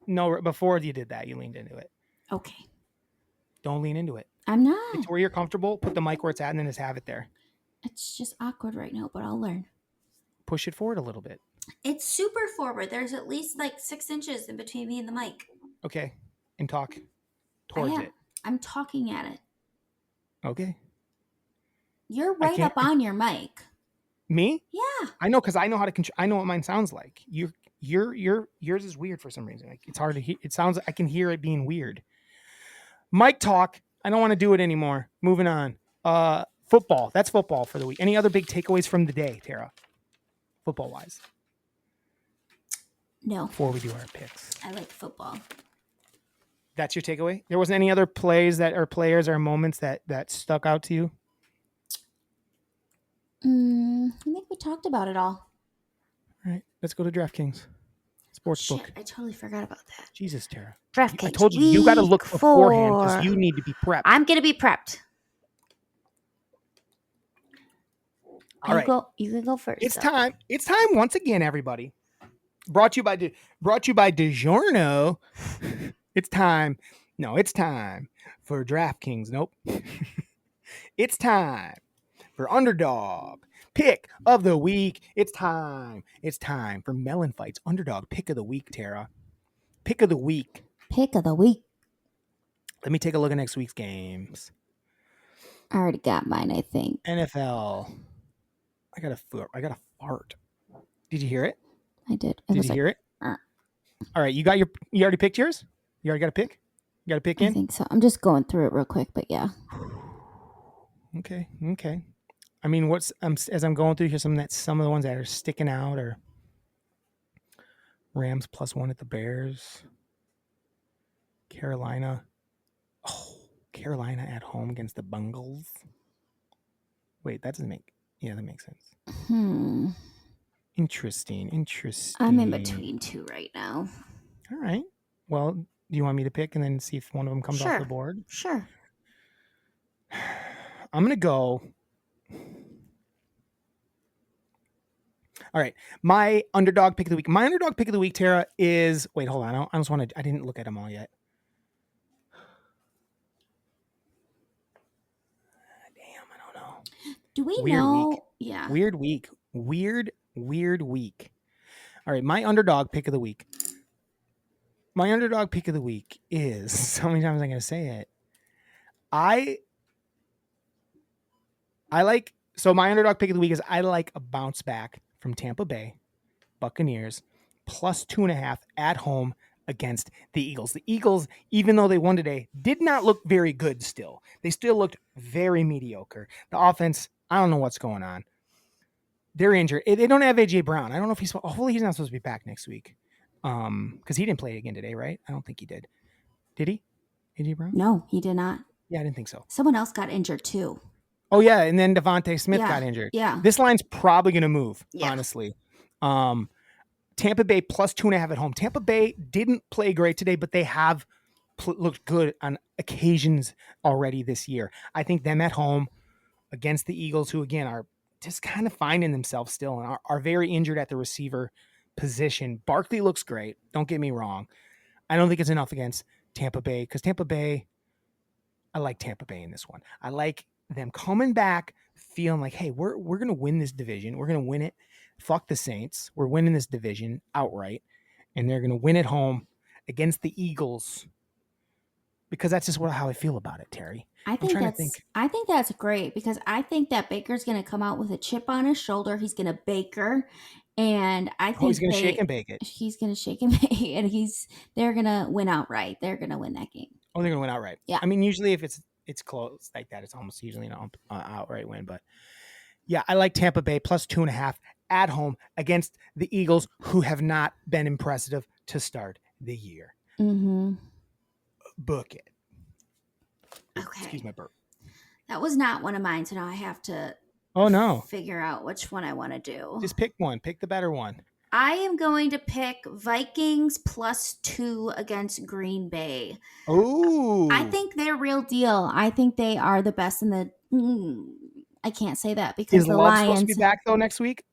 No, before you did that, you leaned into it. Okay. Don't lean into it. I'm not. It's where you're comfortable. Put the mic where it's at and then just have it there. It's just awkward right now, but I'll learn. Push it forward a little bit. It's super forward. There's at least like 6 inches in between me and the mic. Okay. And talk towards it. I'm talking at it. Okay. You're right up on your mic. Me? Yeah. I know because I know how to I know what mine sounds like. Yours is weird for some reason. Like it's hard to hear. It sounds. I can hear it being weird. Mic talk. I don't want to do it anymore. Moving on. Football. That's football for the week. Any other big takeaways from the day, Tara? Football wise. No. Before we do our picks. I like football. That's your takeaway? There wasn't any other plays that or players or moments that stuck out to you? I think we talked about it all. All right, let's go to DraftKings Sportsbook. Shit, I totally forgot about that. Jesus, Tara. DraftKings. I told you got to look beforehand because you need to be prepped. I'm going to be prepped. All right. You can go first. It's time. It's time once again, everybody. Brought to you by DiGiorno. It's time. No, it's time for DraftKings. Nope. It's time for Underdog Pick of the Week. It's time. It's time for MELLONfights Underdog Pick of the Week, Tara. Pick of the Week. Pick of the week. Let me take a look at next week's games. I already got mine, I think. NFL. I got a fart. Did you hear it? I did. Did you hear it? All right, you already picked yours? You already got a pick? You got a pick in? I think so. I'm just going through it real quick, but yeah. Okay. I mean, as I'm going through here, some of the ones that are sticking out are Rams +1 at the Bears. Carolina at home against the Bengals. Wait, that makes sense. Interesting. I'm in between two right now. All right. Well, do you want me to pick and then see if one of them comes off the board? Sure. I'm going to go. All right. My underdog pick of the week. My underdog pick of the week, Tara, is... Wait, hold on. I didn't look at them all yet. Damn, I don't know. Do we know? Week. Yeah. Weird week. All right. My underdog pick of the week. My underdog pick of the week is... How many times am I going to say it? So my underdog pick of the week is I like a bounce back from Tampa Bay Buccaneers +2.5 at home against the Eagles. The Eagles, even though they won today, did not look very good still. They still looked very mediocre. The offense, I don't know what's going on. They're injured. They don't have A.J. Brown. I don't know if hopefully he's not supposed to be back next week. Because he didn't play again today, right? I don't think he did. Did he? A.J. Brown? No, he did not. Yeah, I didn't think so. Someone else got injured too. Oh, yeah, and then Devontae Smith got injured. Yeah. This line's probably going to move, honestly. Tampa Bay +2.5 at home. Tampa Bay didn't play great today, but they have looked good on occasions already this year. I think them at home against the Eagles, who, again, are just kind of finding themselves still and are very injured at the receiver position. Barkley looks great. Don't get me wrong. I don't think it's enough against Tampa Bay because I like Tampa Bay in this one. I like them coming back, feeling like, hey, we're going to win this division. We're going to win it. Fuck the Saints. We're winning this division outright. And they're going to win at home against the Eagles because that's just how I feel about it, Terry. I think that's great because I think that Baker's going to come out with a chip on his shoulder. He's going to Baker. And I think he's going to shake and bake it. He's going to shake and bake it. And they're going to win outright. They're going to win that game. Oh, they're going to win outright. Yeah. I mean, usually if it's close like that, it's almost usually an outright win. But yeah, I like Tampa Bay +2.5 at home against the Eagles, who have not been impressive to start the year. Mm-hmm. Book it. Okay. Excuse my burp. That was not one of mine, so now I have to figure out which one I want to do. Just pick one. Pick the better one. I am going to pick Vikings +2 against Green Bay. Oh. I think they're real deal. I think they are the best in the... I can't say that because Is the Love Lions... supposed to be back, though, next week?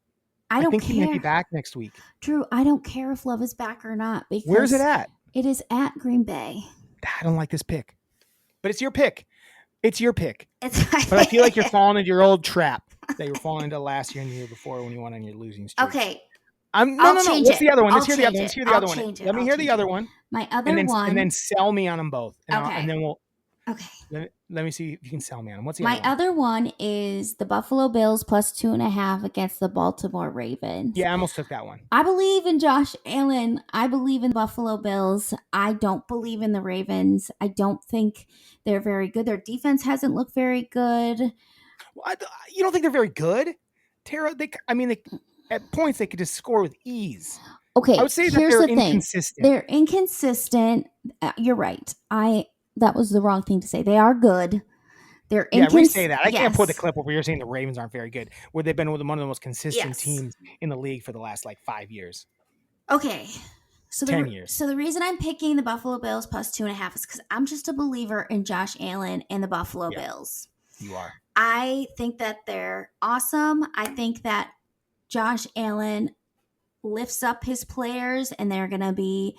I don't think care. He might be back next week. Drew, I don't care if Love is back or not. Because where's it at? It is at Green Bay. I don't like this pick. But it's your pick. It's your pick. But I feel like you're falling into your old trap that you were falling into last year and the year before when you went on your losing streak. Okay. No. What's the other one? Let's hear the other one. Let me hear the other one. My other one. And then sell me on them both. And then we'll. Okay. Let me see if you can sell me on them. What's the My other one is the Buffalo Bills +2.5 against the Baltimore Ravens. Yeah, I almost took that one. I believe in Josh Allen. I believe in Buffalo Bills. I don't believe in the Ravens. I don't think they're very good. Their defense hasn't looked very good. You don't think they're very good? Tara, at points they could just score with ease. Okay, I would say that here's they're the thing. inconsistent. They're inconsistent. You're right. That was the wrong thing to say. They are good. They're Re-say that. I yes. can't put the clip over here saying the Ravens aren't very good, where they've been one of the most consistent Yes. teams in the league for the last like 5 years. Okay. So 10 years. So the reason I'm picking the Buffalo Bills plus 2.5 is because I'm just a believer in Josh Allen and the Buffalo Bills. You are. I think that they're awesome. I think that Josh Allen lifts up his players and they're going to be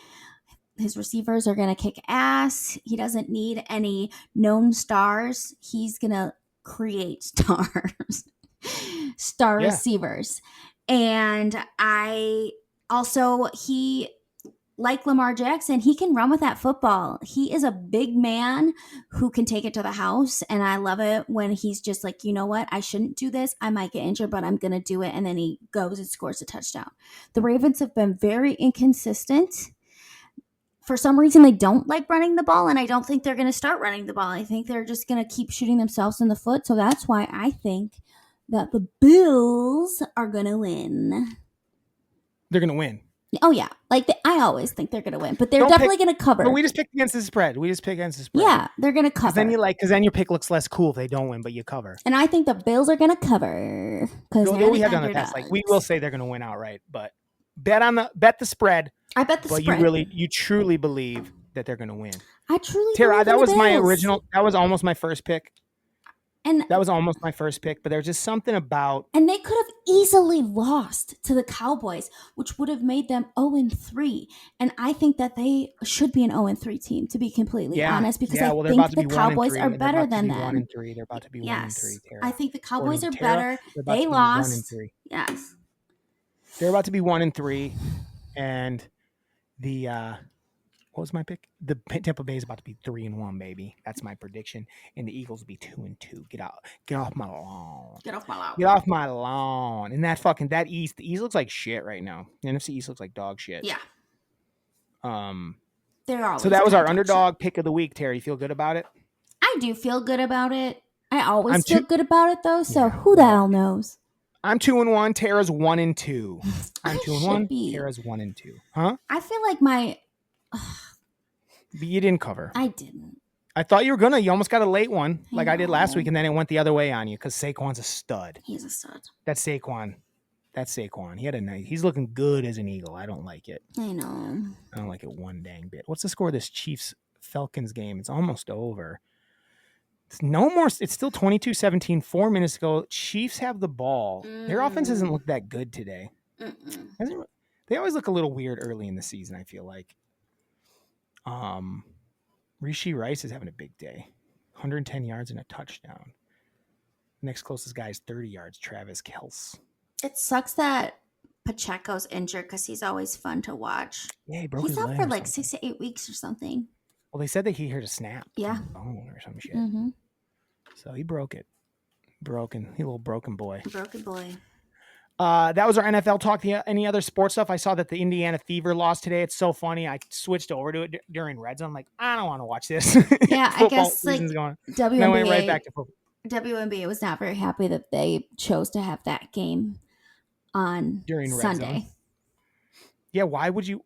his receivers are going to kick ass. He doesn't need any known stars. He's going to create stars. Receivers. And I also like Lamar Jackson, he can run with that football. He is a big man who can take it to the house. And I love it when he's just like, you know what? I shouldn't do this. I might get injured, but I'm going to do it. And then he goes and scores a touchdown. The Ravens have been very inconsistent. For some reason, they don't like running the ball. And I don't think they're going to start running the ball. I think they're just going to keep shooting themselves in the foot. So that's why I think that the Bills are going to win. They're going to win. Oh, yeah. Like, I always think they're going to win, but they're definitely going to cover. But we just picked against the spread. Yeah, they're going to cover. Because then your pick looks less cool if they don't win, but you cover. And I think the Bills are going to cover. Because we have done the past. Like, we will say they're going to win outright, but bet the spread. I bet the spread. But you truly believe that they're going to win. I truly Tara, believe that was Bills. my original. That was almost my first pick. And that was almost my first pick, but there's just something about. And they could have easily lost to the Cowboys, which would have made them 0-3. And I think that they should be an 0-3 team, to be completely honest, because I think the Cowboys are better than them. 1-3. They're about to be 1-3. Tara. I think the Cowboys are better. They lost. Yes. They're about to be 1-3, and the what was my pick? The Tampa Bay is about to be 3-1, baby. That's my prediction. And the Eagles will be 2-2. Get off my lawn. Get off my lawn. Get off my lawn. And that East, the East looks like shit right now. The NFC East looks like dog shit. Yeah. They're always so that was our underdog pick of the week, Terry. You feel good about it? I do feel good about it. I always feel good about it though. So who the hell knows? I'm 2-1. Tara's 1-2. I'm 2-1. Tara's 1-2. Huh? I feel like my. But you didn't cover. I didn't. I thought you were gonna. You almost got a late one, like I did last week, and then it went the other way on you because Saquon's a stud. He's a stud. That's Saquon. He had a nice. He's looking good as an Eagle. I don't like it. I know. I don't like it one dang bit. What's the score of this Chiefs Falcons game? It's almost over. It's no more. It's still 22-17. 4 minutes ago. Chiefs have the ball. Their offense doesn't look that good today. They always look a little weird early in the season, I feel like. Rishi Rice is having a big day. 110 yards and a touchdown. Next closest guy is 30 yards. Travis Kelce. It sucks that Pacheco's injured because he's always fun to watch. Yeah, he broke his leg. He's out for like 6 to 8 weeks or something. Well, they said that he heard a snap. Yeah. From the bone or some shit. Mm-hmm. So he broke it. He a little broken boy. Broken boy. That was our NFL talk. Any other sports stuff? I saw that the Indiana Fever lost today. It's so funny. I switched over to it during Red Zone. I'm like, I don't want to watch this. Yeah, I guess like WNBA. I went right back to football. WNBA was not very happy that they chose to have that game on during Sunday. Red Zone. Yeah, why would you?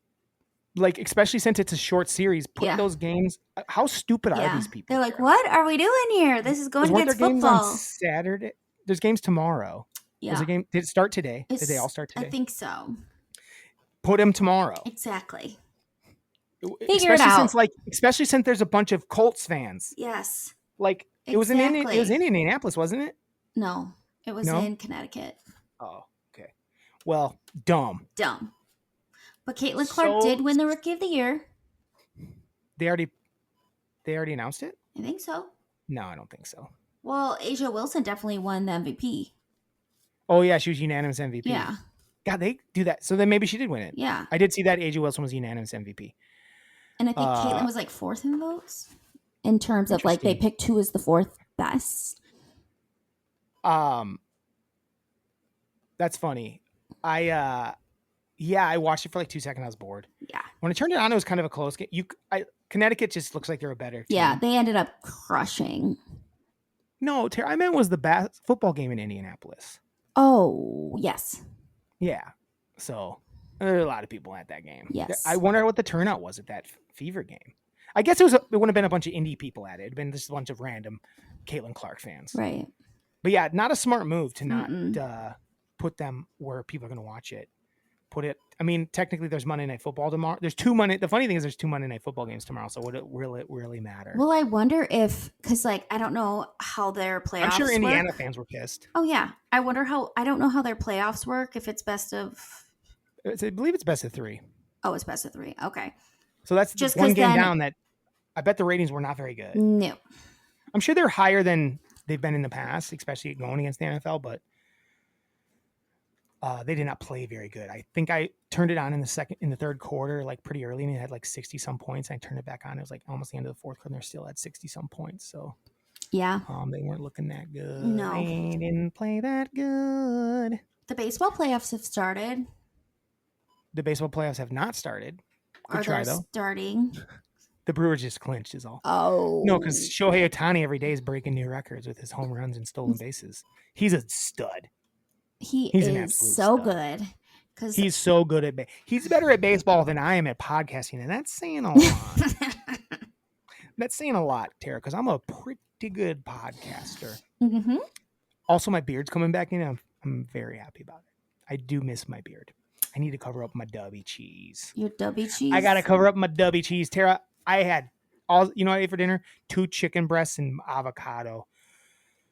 Like, especially since it's a short series, put those games. How stupid are these people? They're like, what are we doing here? This is going against football. Games on Saturday. There's games tomorrow. Yeah. Was a game? Did it start today? Did they all start today? I think so. Put them tomorrow. Exactly. Figure it out. Especially since there's a bunch of Colts fans. Yes. Like it was in Indianapolis, wasn't it? No, it was in Connecticut. Oh, okay. Well, dumb. But Caitlin Clark did win the Rookie of the Year. They already announced it? I think so. No, I don't think so. Well, Asia Wilson definitely won the MVP. Oh, yeah, she was unanimous MVP. Yeah. God, they do that. So then maybe she did win it. Yeah. I did see that Asia Wilson was unanimous MVP. And I think Caitlin was like 4th in votes in terms of like they picked who was the 4th best. That's funny. I watched it for like 2 seconds. I was bored. Yeah. When I turned it on, it was kind of a close game. Connecticut just looks like they're a better team. Yeah, they ended up crushing. No, I meant was the football game in Indianapolis. Oh, yes. Yeah. So, There are a lot of people at that game. Yes. I wonder what the turnout was at that Fever game. I guess it wouldn't have been a bunch of indie people at it. It'd been just a bunch of random Caitlin Clark fans. Right. But yeah, not a smart move to not Mm-mm. put them where people are going to watch it. I mean, technically there's Monday Night Football tomorrow. The funny thing is there's 2 Monday Night Football games tomorrow. So would it really matter? Well, I wonder if, because like, I don't know how their playoffs I'm sure Indiana work. fans were pissed. Oh yeah. I don't know how their playoffs work. If it's best of. I believe it's best of 3. Oh, it's best of 3. Okay. So that's Just one 'cause game then- down that I bet the ratings were not very good. No. I'm sure they're higher than they've been in the past, especially going against the NFL, but they did not play very good. I think I turned it on in the third quarter, like pretty early, and it had like 60 some points. I turned it back on. It was like almost the end of the fourth quarter, and they're still at 60 some points. So Yeah. they weren't looking that good. No. They didn't play that good. The baseball playoffs have started. The baseball playoffs have not started. Good Are try, they though. starting? The Brewers just clinched is all. Oh. No, because Shohei Ohtani every day is breaking new records with his home runs and stolen bases. He's a stud. He's an is absolute so stud. good. Because He's so good at he's better at baseball than I am at podcasting, and that's saying a lot. That's saying a lot, Tara, because I'm a pretty good podcaster. Mm-hmm. Also, my beard's coming back in. I'm very happy about it. I do miss my beard. I need to cover up my dubby cheese. Your dubby cheese. I gotta cover up my dubby cheese, Tara. I had what I ate for dinner? 2 chicken breasts and avocado.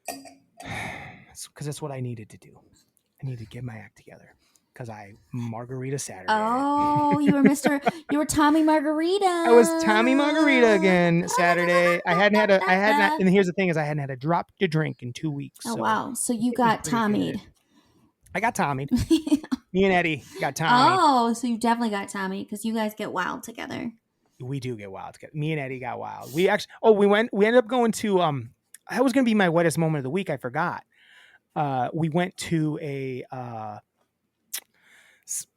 Because that's what I needed to do. I need to get my act together. Because I margarita Saturday. Oh, you were Tommy Margarita. I was Tommy Margarita again Saturday. And here's the thing is I hadn't had a drop to drink in 2 weeks. Oh, so wow. So you got Tommied. I got Tommied. Me and Eddie got Tommied. Oh, so you definitely got Tommy because you guys get wild together. We do get wild together. Me and Eddie got wild. We ended up going to, that was going to be my wettest moment of the week. I forgot. We went to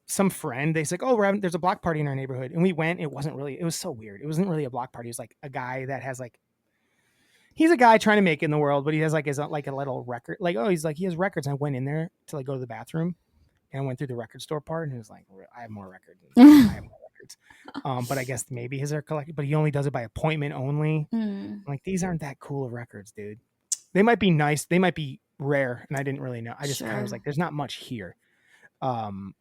some friend. They said, there's a block party in our neighborhood. And we went. It was so weird. It wasn't really a block party. It was like a guy that has like, he's a guy trying to make it in the world, but he has like a little record. Like, he has records. And I went in there to like go to the bathroom and I went through the record store part and it was like, I have more records. I have more records. But I guess maybe his are collected, but he only does it by appointment only. Like, these aren't that cool of records, dude. They might be nice. They might be rare. And I didn't really know. I just kind of was like, there's not much here. They were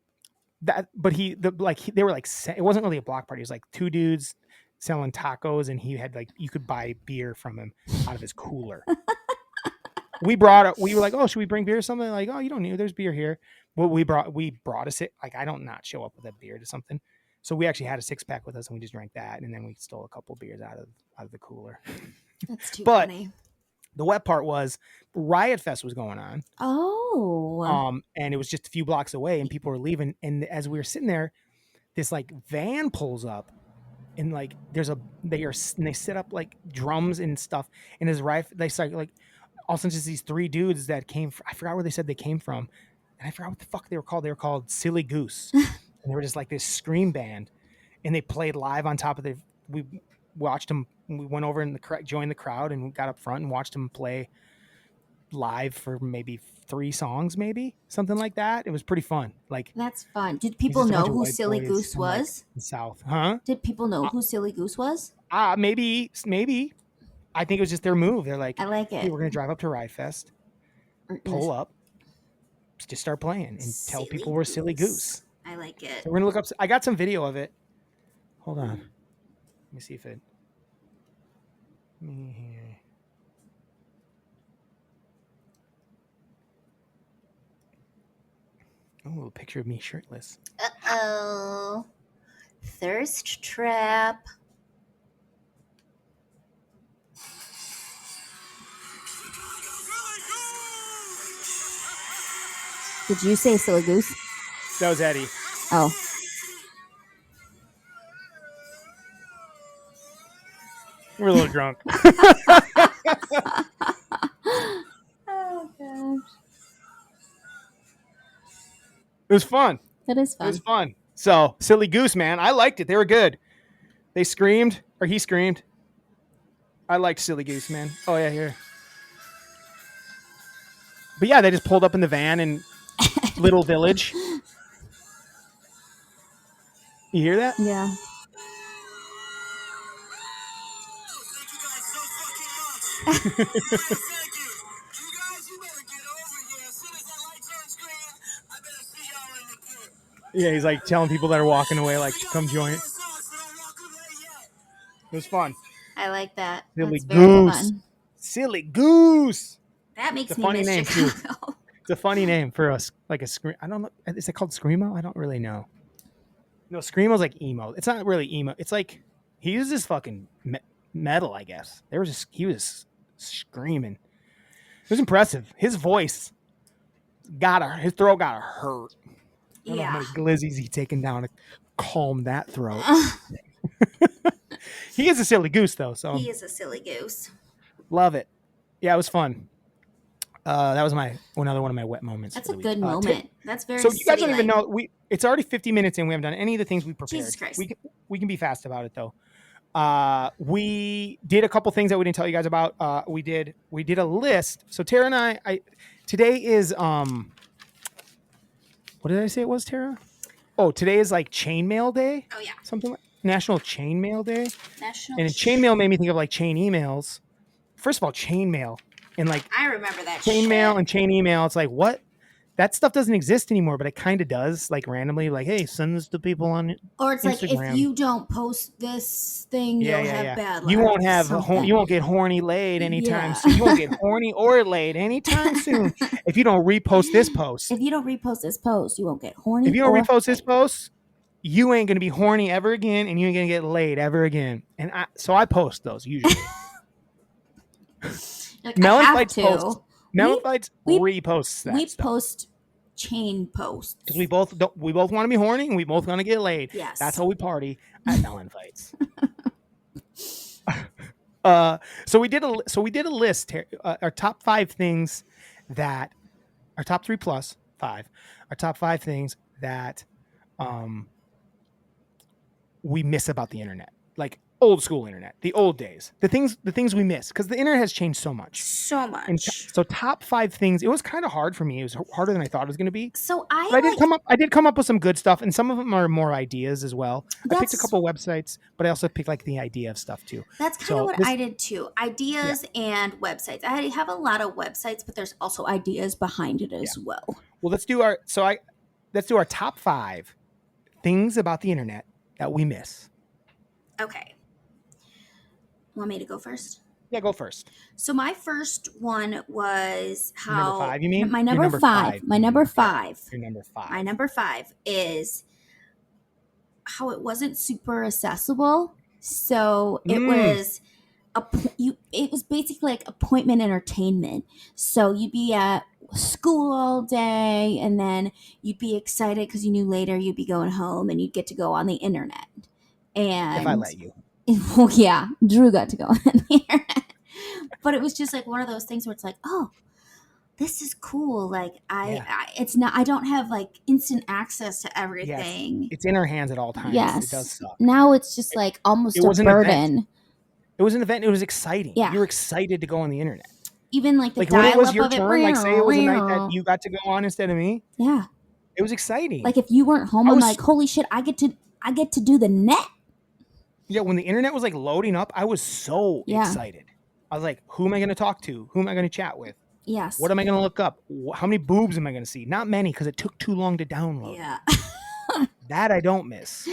like, it wasn't really a block party. It was like 2 dudes selling tacos and he had like, you could buy beer from him out of his cooler. We were like, oh, should we bring beer or something? Like, oh, you don't need, there's beer here. Well, we brought us it. Like, I don't not show up with a beer to something. So we actually had a 6-pack with us and we just drank that. And then we stole a couple beers out of the cooler. That's too funny. The wet part was Riot Fest was going on. Oh. And it was just a few blocks away and people were leaving. And as we were sitting there, this like van pulls up and like they set up like drums and stuff. And as they start like, all of a sudden just these 3 dudes that came from, I forgot where they said they came from. And I forgot what the fuck they were called. They were called Silly Goose. And they were just like this scream band. And they played live on top of we watched them. We went over and joined the crowd and we got up front and watched them play live for maybe 3 songs, maybe something like that. It was pretty fun. Like, that's fun. Did people know who Silly Goose was? Like, South, huh? Did people know who Silly Goose was? Maybe. I think it was just their move. They're like, I like it. Hey, we're gonna drive up to Riot Fest, pull up, just start playing, and tell people we're Silly Goose. I like it. So we're gonna look up. I got some video of it. Hold on. Let me see if it. Oh, a picture of me shirtless. Uh-oh. Thirst trap. Did you say Silly Goose? That was Eddie. Oh. We're a little drunk. Oh, gosh. It was fun. That is fun. It was fun. So, Silly Goose, man. I liked it. They were good. They screamed, or he screamed. I liked Silly Goose, man. Oh, yeah, here. But yeah, they just pulled up in the van in Little Village. You hear that? Yeah. Thank you guys so fucking much. Thank you. You guys, you better get over here. As soon as that light turns green, I better see y'all in the pit. Yeah, he's like telling people that are walking away, like, come join it. It was fun. I like that. Silly That's very Goose. fun. Silly Goose. That makes It's a me funny miss name, too. Chicago. It's a funny name for us, like a scream. I don't know. Is it called Screamo? I don't really know. No, Screamo's like emo. It's not really emo. It's like he uses fucking metal, I guess. He was screaming. It was impressive. His voice his throat got hurt. I don't know how many glizzies he's taken down to calm that throat. He is a silly goose, though. So He is a silly goose. love it. Yeah, it was fun. That was another one of my wet moments. That's a good moment. That's very. So you guys don't even know it's already 50 minutes and we haven't done any of the things we prepared. Jesus Christ. We can be fast about it though. We did a couple things that we didn't tell you guys about. We did a list. So Tara and I today is what did I say it was, Tara? Oh, today is like chainmail day. Oh yeah. Something like National Chainmail Day. National. And chainmail made me think of like chain emails. First of all, chainmail and like I remember that chainmail and chain email. It's like what? That stuff doesn't exist anymore, but it kind of does. Like randomly, like hey, send this to people on or it's Instagram. Like if you don't post this thing, you'll have bad luck. You won't have you won't get horny laid anytime soon. You won't get horny or laid anytime soon if you don't repost this post. If you don't repost this post, you won't get horny. If you don't repost this post, you ain't gonna be horny ever again, and you ain't gonna get laid ever again. And so I post those usually. MELLONfights posts. MELLONfights reposts that. We stuff. post chain posts because we both want to be horny and we both want to get laid. Yes, that's how we party at MELLONfights. So we did a list. Our top 5 things that our top 3 plus 5. Our top 5 things that we miss about the internet, like old school internet, the old days, the things we miss because the internet has changed so much. And so top 5 things. It was kind of hard for me. It was harder than I thought it was going to be. So I did come up with some good stuff, and some of them are more ideas as well. I picked a couple websites, but I also picked like the idea of stuff too. That's kind of what I did too. Ideas and websites. I have a lot of websites, but there's also ideas behind it as well. Well, let's do our top 5 things about the internet that we miss. Okay. Want me to go first? Yeah, go first. So my first one was how number 5, you mean? My number 5. My number 5. Your number 5. My number 5 is how it wasn't super accessible. So it was it was basically like appointment entertainment. So you'd be at school all day and then you'd be excited because you knew later you'd be going home and you'd get to go on the internet. And if I let you. Well, yeah, Drew got to go on the internet. But it was just like one of those things where it's like, oh, this is cool. Like I don't have like instant access to everything. Yes. It's in our hands at all times. Yes. It does suck. Now it's just like almost a burden. It was an event. It was exciting. Yeah. You were excited to go on the internet. Even like the when dial-up it was your of turn, it. like say it was a night that you got to go on instead of me. Yeah. It was exciting. Like if you weren't home, I'm like, holy shit, I get to do the net. Yeah, when the internet was like loading up, I was so excited. I was like, who am I going to talk to? Who am I going to chat with? Yes. What am I going to look up? How many boobs am I going to see? Not many because it took too long to download. Yeah. That I don't miss.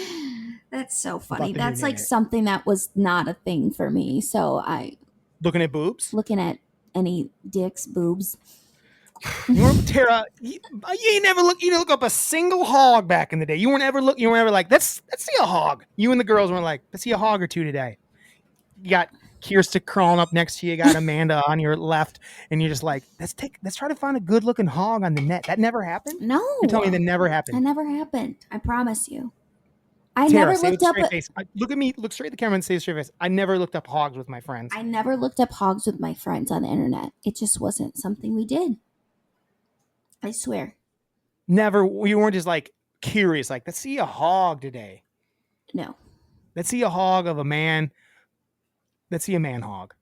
That's so funny. That's like something that was not a thing for me. So looking at boobs? Looking at any dicks, boobs. Tara, you never look up a single hog back in the day. You weren't ever like, let's see a hog. You and the girls weren't like, let's see a hog or two today. You got Kirsta crawling up next to you, got Amanda on your left, and you're just like, let's try to find a good looking hog on the net. That never happened? No. You tell me that never happened. That never happened. I promise you. Tara, look at me, look straight at the camera and say straight face. I never looked up hogs with my friends. I never looked up hogs with my friends on the internet. It just wasn't something we did. I swear. Never. You weren't just like curious, like, let's see a hog today. No. Let's see a hog of a man. Let's see a man hog.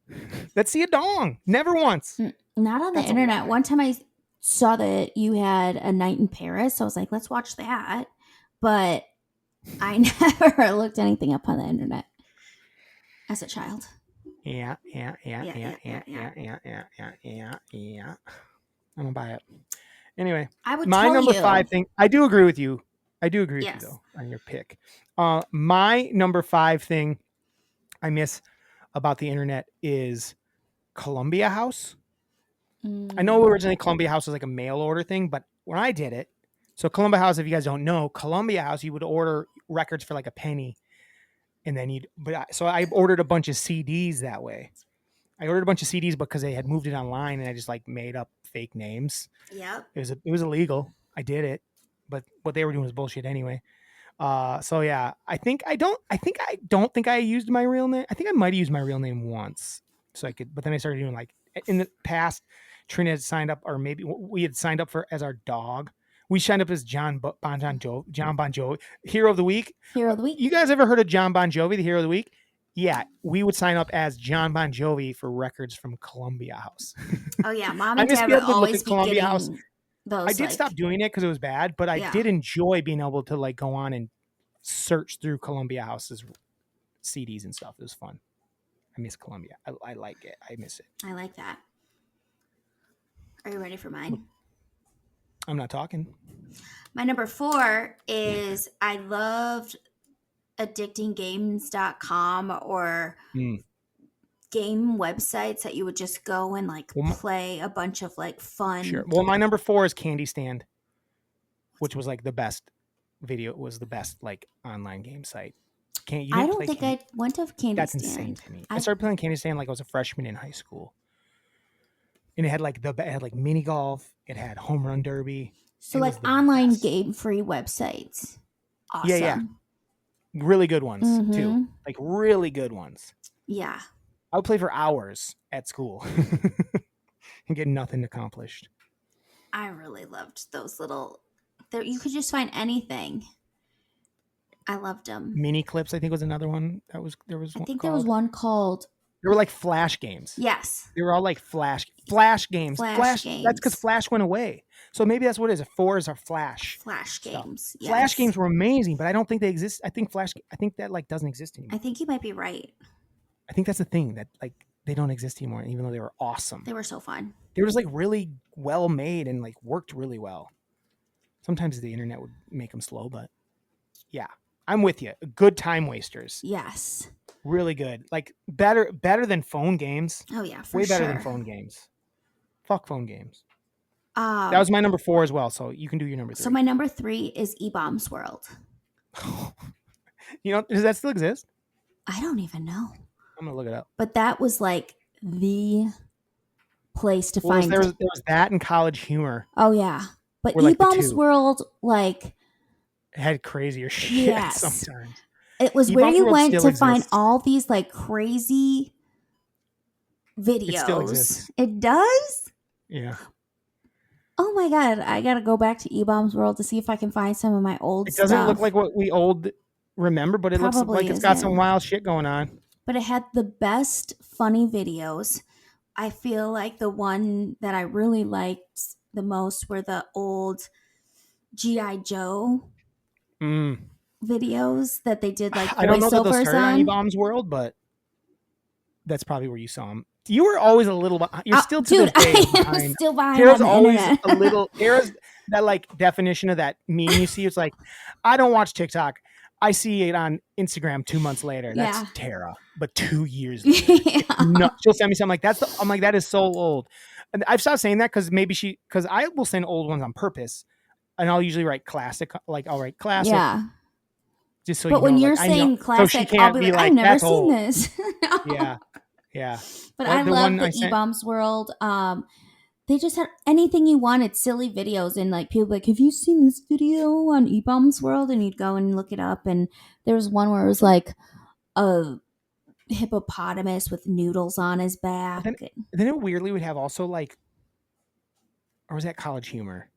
Let's see a dong. Never once. Not on the internet. One time I saw that you had a night in Paris. So I was like, let's watch that. But I never looked anything up on the internet as a child. Yeah. Yeah. I'm gonna buy it. Anyway, I would my tell number you. 5 thing. I do agree with you. Yes. Though on your pick. My number 5 thing I miss about the internet is Columbia House. I know originally Columbia House was like a mail order thing, but when I did it, so Columbia House, if you guys don't know, Columbia House, you would order records for like a penny, and then so I ordered a bunch of CDs that way. I ordered a bunch of CDs because they had moved it online, and I just like made up fake names. Yep. It was illegal. I did it, but what they were doing was bullshit anyway. So yeah, I don't think I used my real name. I think I might have used my real name once, so I could. But then I started doing like in the past. Trina had signed up, or maybe we had signed up for as our dog. We signed up as John Bon Jovi, Hero of the Week. Hero of the Week. You guys ever heard of John Bon Jovi, the Hero of the Week? Yeah, we would sign up as John Bon Jovi for records from Columbia House. Oh yeah, Mom I and miss Dad being would able to look always at be Columbia getting House. those. I did stop doing it because it was bad, but I Yeah. did enjoy being able to like go on and search through Columbia House's CDs and stuff. It was fun. I miss Columbia. I like it. I miss it. I like that. Are you ready for mine? I'm not talking. My number 4 is I loved addictinggames.com or game websites that you would just go and like play a bunch of like fun. Sure. Well, my number 4 is Candy Stand, which was like the best video. It was the best like online game site. I don't think I went to Candy That's Stand. insane to me. I started playing Candy Stand like I was a freshman in high school, and it had like mini golf. It had home run derby. So like online game free websites. Awesome. Yeah. Really good ones too. Like really good ones. Yeah. I would play for hours at school and get nothing accomplished. I really loved those little. You could just find anything. I loved them. Mini clips, I think, was another one that was there was. I think there was one called. They were like flash games. Yes. They were all like flash games. Flash games. That's because Flash went away. So maybe that's what it is. 4 is our Flash. Flash games. Yes. Flash games were amazing, but I don't think they exist. I think that like doesn't exist anymore. I think you might be right. I think that's the thing that like they don't exist anymore, even though they were awesome. They were so fun. They were just like really well made and like worked really well. Sometimes the internet would make them slow, but yeah, I'm with you. Good time wasters. Yes. Really good. Like better than phone games. Oh yeah, for way better sure. than phone games. Fuck phone games. That was my number 4 as well. So you can do your number 3. So my number 3 is eBaum's World. You know, does that still exist? I don't even know. I'm gonna look it up. But that was like the place to find. There was that and College Humor. Oh yeah, but like eBaum's World like had crazier shit sometimes. It was where you went to find all these like crazy videos. It still exists. It does? Yeah. Oh my god, I gotta go back to eBaum's World to see if I can find some of my old stuff. It doesn't look like what we remember, but it looks like it's got some wild shit going on. But it had the best funny videos. I feel like the one that I really liked the most were the old G.I. Joe videos that they did like voiceovers on. I don't know that those started on eBaum's World, but that's probably where you saw them. You were always a little behind. You're still to this day behind. I'm still behind. Tara's always a little. Tara's that like definition of that meme you see. It's like, I don't watch TikTok. I see it on Instagram 2 months later. That's Tara, but 2 years later. She'll send me something like I'm like, that is so old. And I've stopped saying that because I will send old ones on purpose, and I'll usually write classic. Like I'll write classic. Yeah. Just so but when you're like, saying classic, so I'll be like, I've never seen this. Yeah. Yeah. But I love the eBaum's World. They just had anything you wanted, silly videos, and like people like, have you seen this video on eBaum's World? And you'd go and look it up, and there was one where it was like a hippopotamus with noodles on his back. Then it weirdly would have also like, or was that College Humor?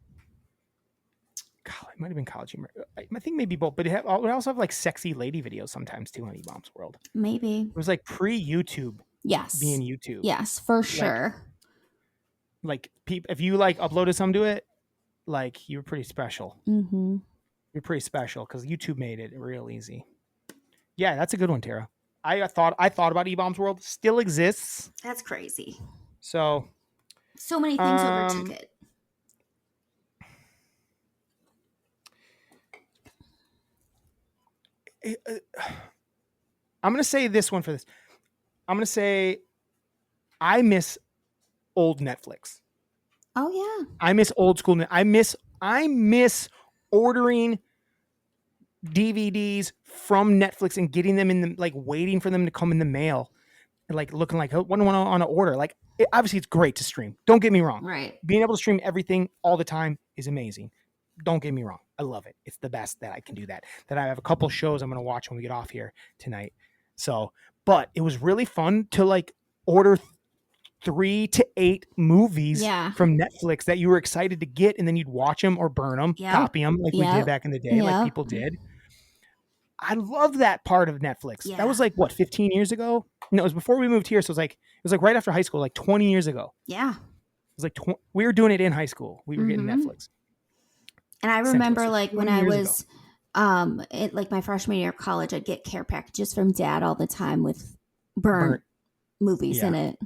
It might have been College Humor. I think maybe both, but it would also have like sexy lady videos sometimes too on eBaum's World. Maybe it was like pre-YouTube. Yes, being YouTube. Yes, for sure. Like if you like uploaded some to it, like you were pretty special. Mm-hmm. You're pretty special because YouTube made it real easy. Yeah, that's a good one, Tara. I thought about E-Bombs World. Still exists. That's crazy. So many things overtook it. I'm going to say this one for this. I'm going to say I miss old Netflix. Oh yeah. I miss old school. I miss ordering DVDs from Netflix and getting them in the, like waiting for them to come in the mail and like looking like one on an order. Like obviously it's great to stream. Don't get me wrong. Right. Being able to stream everything all the time is amazing. Don't get me wrong. I love it. It's the best that I can do that. That I have a couple shows I'm going to watch when we get off here tonight. So, but it was really fun to like order 3 to 8 movies from Netflix that you were excited to get, and then you'd watch them or burn them, copy them like we did back in the day, like people did. I love that part of Netflix. Yeah. That was like what, 15 years ago? No, it was before we moved here, so it was like right after high school, like 20 years ago. Yeah. It was like we were doing it in high school. We were getting Netflix. And I remember like when I was like my freshman year of college, I'd get care packages from Dad all the time with burnt movies in it.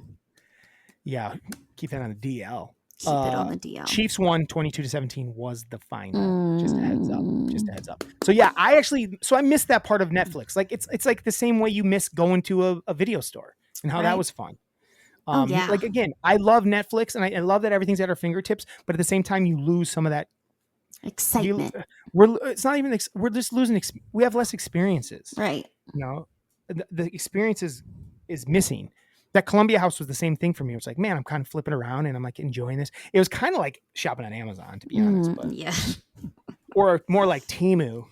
Yeah, keep that on the DL. Keep it on the DL. Chiefs won 22-17 was the final. Just a heads up. So yeah, I missed that part of Netflix. Like it's like the same way you miss going to a video store and how that was fun. Like again, I love Netflix and I love that everything's at our fingertips, but at the same time you lose some of that excitement. It's not even we're just losing. We have less experiences, right? You know, the experience is missing. That Columbia House was the same thing for me. It was like, man, I'm kind of flipping around and I'm like enjoying this. It was kind of like shopping on Amazon, to be honest, but or more like Temu.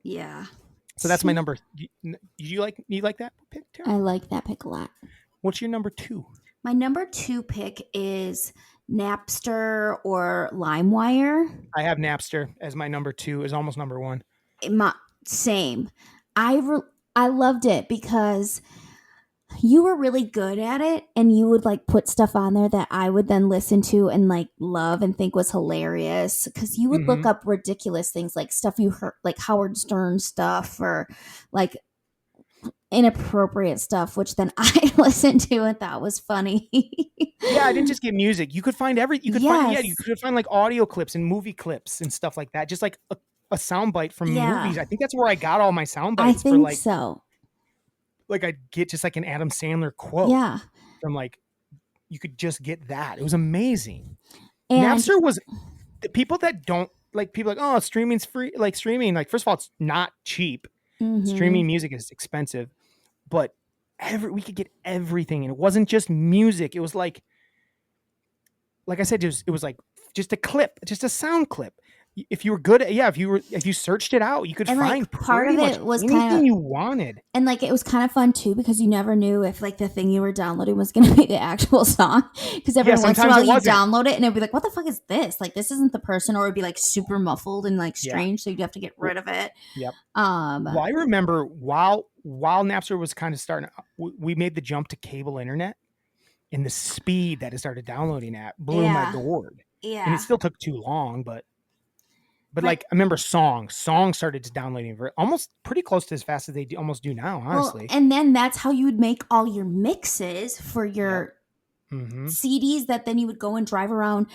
Yeah. So that's my number. You like that pick, Tara? I like that pick a lot. What's your number 2? My number 2 pick is Napster or LimeWire. I have Napster as my number 2. Is almost number 1. Same. I loved it because you were really good at it, and you would like put stuff on there that I would then listen to and like love and think was hilarious, because you would look up ridiculous things, like stuff you heard, like Howard Stern stuff or like inappropriate stuff, which then I listened to and thought was funny. Yeah, I didn't just get music. You could find you could find like audio clips and movie clips and stuff like that. Just like a soundbite from movies. I think that's where I got all my soundbites. I think so. Like I'd get just like an Adam Sandler quote. Yeah. From like, you could just get that. It was amazing. And Napster was the people that don't like, people like, oh, streaming's free. Like streaming, like first of all, it's not cheap. Streaming music is expensive, but we could get everything. And it wasn't just music. It was like I said, it was like just a clip, just a sound clip. If you were good at, if you searched it out, you could find part of it was anything you wanted. And like, it was kind of fun too, because you never knew if like the thing you were downloading was going to be the actual song. Because every once in a while you download it and it'd be like, what the fuck is this? Like, this isn't the person, or it'd be like super muffled and like strange. So you'd have to get rid of it. Yep. Well, I remember while Napster was kind of starting, we made the jump to cable internet, and the speed that it started downloading at blew my gourd. Yeah. And it still took too long, but like, I remember songs started downloading almost pretty close to as fast as they almost do now, honestly. Well, and then that's how you would make all your mixes for your CDs that then you would go and drive around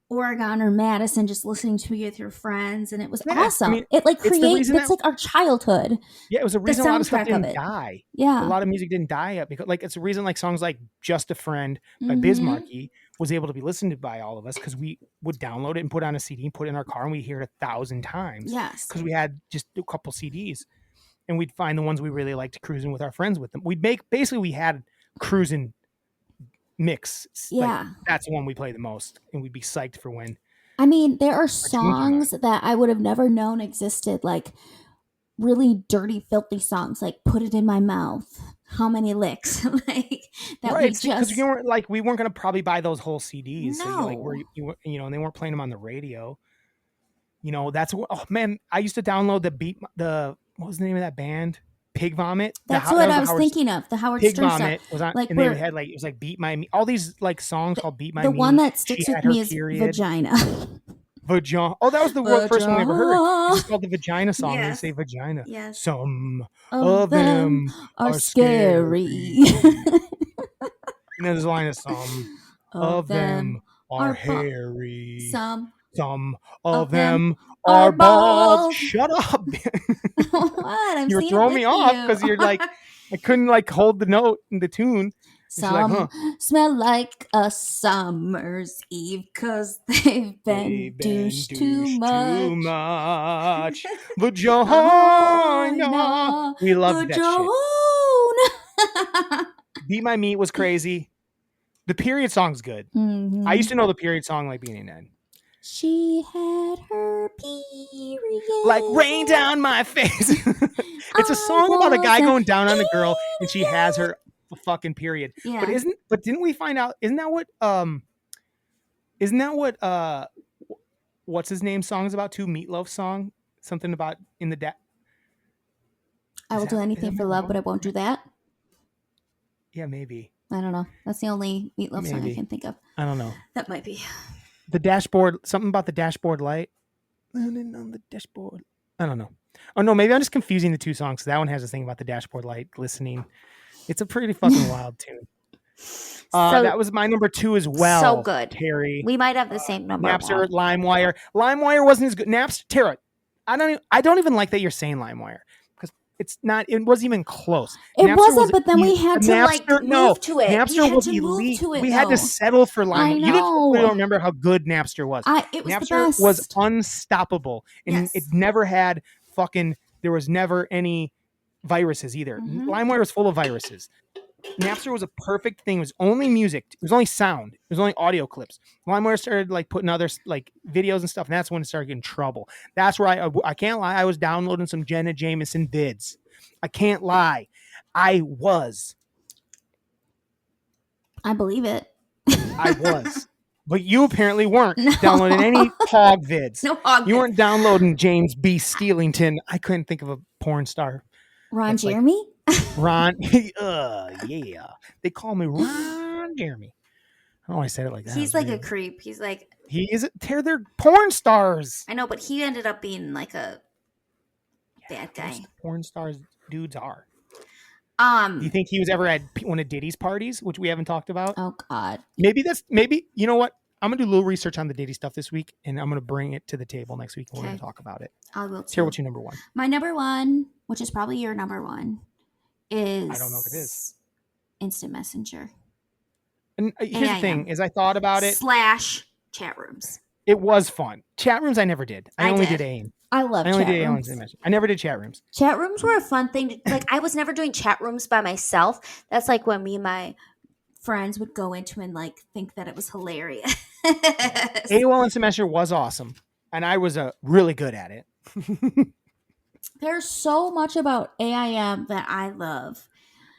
Oregon or Madison just listening to it with your friends, and it was awesome. I mean, it like it's like our childhood. Yeah, it was a reason a lot of stuff didn't die. Yeah, a lot of music didn't die up because like it's a reason like songs like Just a Friend by Biz Markie was able to be listened to by all of us, because we would download it and put it on a CD and put it in our car, and we'd hear it 1,000 times. Yes, because we had just a couple CDs, and we'd find the ones we really liked cruising with our friends with them. We had cruising mix. Yeah, like, that's the one we play the most, and we'd be psyched for when. I mean, there are songs that I would have never known existed, like really dirty, filthy songs, like "Put It in My Mouth." How many licks? Like that, right? Because we weren't going to probably buy those whole CDs. No. So and they weren't playing them on the radio. You know, that's what. Oh man, I used to download what was the name of that band? Pig Vomit. That's what I was thinking of. The Howard Stern Vomit stuff. Was on, like, and they had like, it was like Beat My Me. All these like songs called Beat My Me. The one that sticks with me is Vagina. Vagina. Oh, that was the first one we ever heard. It's just called the Vagina song. They Yes. say vagina. Yes. Some of them are scary. And there's a line of some of them are hairy. Some of them are bald. Shut up. What? I'm You're singing throwing it me with off you. because you're like, I couldn't like hold the note in the tune. Some like, smell like a summer's eve because they've been douched too much. Vagina. We loved that shit. Vagina. Be My Meat was crazy. The period song's good. Mhm. I used to know the period song like beginning and end. She had her period. Like rain down my face. It's a song about a guy going down on a girl and she has her fucking period. Yeah. But didn't we find out, isn't that what what's his name song's about too? Meatloaf song? Something about in the I will do anything for love, but I won't do that. Yeah, maybe. I don't know. That's the only Meatloaf song I can think of. I don't know. That might be. The dashboard, something about the dashboard light. Running on the dashboard. I don't know. Oh no, maybe I'm just confusing the two songs. That one has a thing about the dashboard light listening. It's a pretty fucking wild tune. That was my number 2 as well. So good, Terry. We might have the same number. Napster, LimeWire. LimeWire wasn't as good. Napster, Tara. I don't even like that you're saying LimeWire because it's not. It wasn't even close. It Napster wasn't, but then we had to move to it. Napster was elite. We had to settle for LimeWire. You don't remember how good Napster was. It was Napster the best. was unstoppable, and it never had fucking. There was never any viruses either. Mm-hmm. LimeWire was full of viruses. Napster was a perfect thing. It was only music. It was only sound. It was only audio clips. LimeWire started like putting other like videos and stuff, and that's when it started getting trouble. That's where I can't lie. I was downloading some Jenna Jameson vids. I can't lie. I was. I believe it. I was. But you apparently weren't downloading any hog vids. No hog You vids. weren't downloading James B. Steelington. I couldn't think of a porn star. Ron Jeremy? Like, Ron, yeah. They call me Ron Jeremy. I don't know why I said it like that. He's like a creep. He's like... They're porn stars. I know, but he ended up being like a bad guy. Most porn stars dudes are. Do you think he was ever at one of Diddy's parties, which we haven't talked about? Oh, God. Maybe, you know what? I'm going to do a little research on the Diddy stuff this week, and I'm going to bring it to the table next week, and we're going to talk about it. I will too. Hear what's your number 1? My number 1, which is probably your number 1, is... I don't know if it is. Instant Messenger. And here's the thing, is I thought about it. / chat rooms. It was fun. Chat rooms I never did. I only did AIM. I love chat rooms. I never did chat rooms. Chat rooms were a fun thing. I was never doing chat rooms by myself. That's like when me and my friends would go into and like think that it was hilarious. AOL Instant Messenger was awesome, and I was really good at it. There's so much about AIM that I love.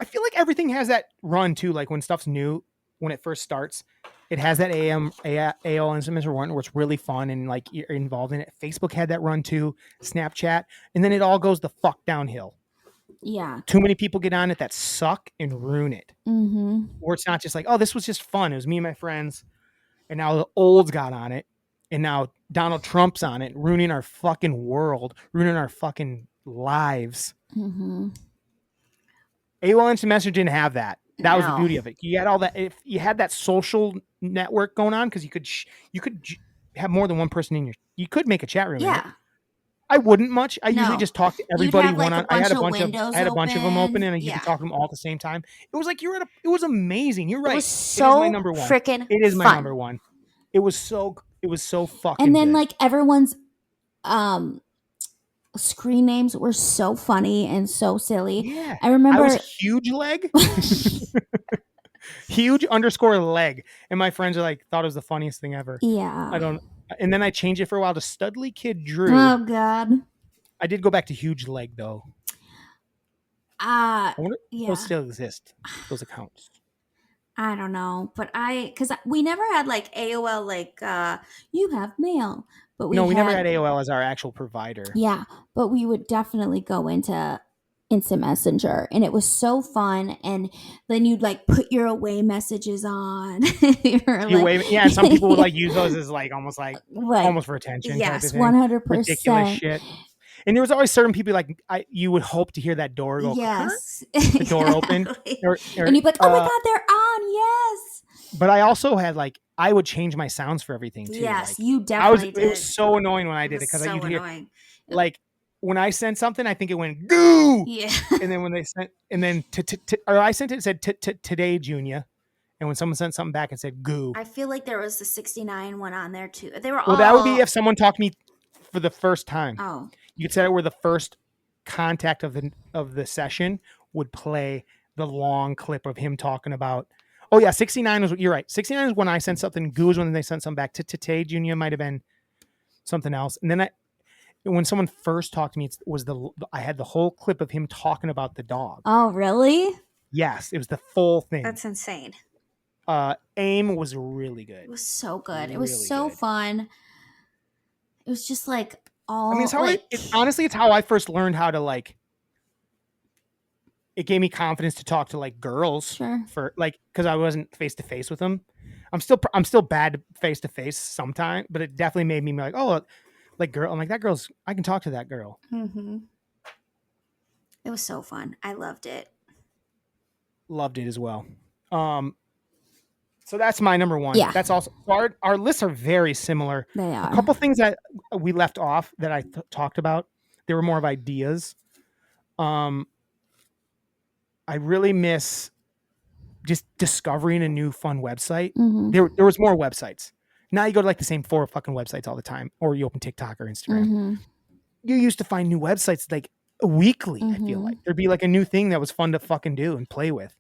I feel like everything has that run too. Like when stuff's new, when it first starts, it has that AOL Instant Messenger run where it's really fun and like you're involved in it. Facebook had that run too, Snapchat, and then it all goes the fuck downhill. Yeah. Too many people get on it that suck and ruin it. Mm-hmm. Or it's not just like, oh, this was just fun. It was me and my friends. And now the olds got on it. And now Donald Trump's on it, ruining our fucking world, ruining our fucking lives. Mm-hmm. AOL Instant Messenger didn't have that. That was the beauty of it. You had all that. If you had that social network going on, because you could have more than one person in you could make a chat room. Yeah. I wouldn't much. I usually just talk to everybody I had a bunch of them open, and you could talk to them all at the same time. It was like it was amazing. You're right. It was so my number 1. Freaking It is my fun. number 1. It was so fucking. And then good. like everyone's screen names were so funny and so silly. Yeah. I remember I was huge leg. Huge _leg. And my friends are like, thought it was the funniest thing ever. Yeah. And then I changed it for a while to Studley Kid Drew. Oh God. I did go back to huge leg though. I wonder if those still exist. Those accounts. I don't know, but because we never had like AOL, like you have mail, but we never had AOL as our actual provider. Yeah, but we would definitely go into Instant Messenger, and it was so fun. And then you'd like put your away messages on. And some people would like use those as like almost for attention type of thing. 100%. Ridiculous shit. And there was always certain people like you would hope to hear that door go, the door open, and you'd be like, oh my god, they're on, yes. But I also had like I would change my sounds for everything too. Yes, like, you definitely did. It was so annoying when I did it because so you'd hear annoying. like when I sent something, I think it went goo. Yeah. And then when they sent, and then or I sent it said today, Junior. And when someone sent something back and said goo, I feel like there was the 69 one on there too. They were all. Well, that would be if someone talked to me for the first time. Oh. You could say where the first contact of the session would play the long clip of him talking about. Oh yeah, 69 was. You're right. 69 is when I sent something. Goo is when they sent something back. Today, Junior might have been something else. And then when someone first talked to me, I had the whole clip of him talking about the dog. Oh really? Yes, it was the full thing. That's insane. AIM was really good. It was so good. It was so fun. It was just like all. I mean, it's how honestly, it's how I first learned how to like. It gave me confidence to talk to like girls for like because I wasn't face to face with them. I'm still bad face to face sometimes, but it definitely made me like, oh, like girl. I'm like that girl's. I can talk to that girl. Mm-hmm. It was so fun. I loved it. Loved it as well. So that's my number one. Yeah. That's also our lists are very similar. They are. A couple things that we left off that I talked about. They were more of ideas. I really miss just discovering a new fun website. Mm-hmm. There was more websites. Now you go to like the same 4 fucking websites all the time, or you open TikTok or Instagram. Mm-hmm. You used to find new websites like weekly. Mm-hmm. I feel like there'd be like a new thing that was fun to fucking do and play with.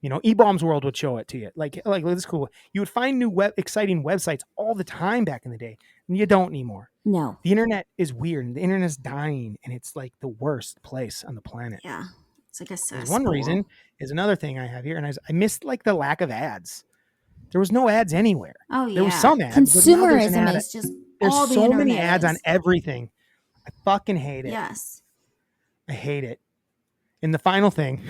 You know, eBaum's World would show it to you. Like this is cool. You would find new exciting websites all the time back in the day, and you don't anymore. No, the internet is weird, and the internet's dying, and it's like the worst place on the planet. Yeah, it's like a cesspool. One reason is another thing I have here, and I missed like the lack of ads. There was no ads anywhere. Oh yeah, there was some ads. Consumerism is just there's all the so internet many ads is. on everything. I fucking hate it. Yes, I hate it. And the final thing.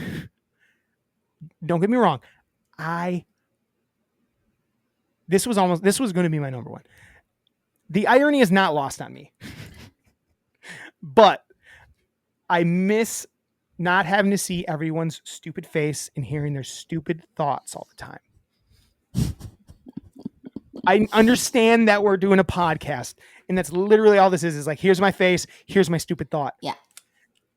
Don't get me wrong. This was going to be my number one. The irony is not lost on me. But I miss not having to see everyone's stupid face and hearing their stupid thoughts all the time. I understand that we're doing a podcast, and that's literally all this is like, here's my face, here's my stupid thought. Yeah.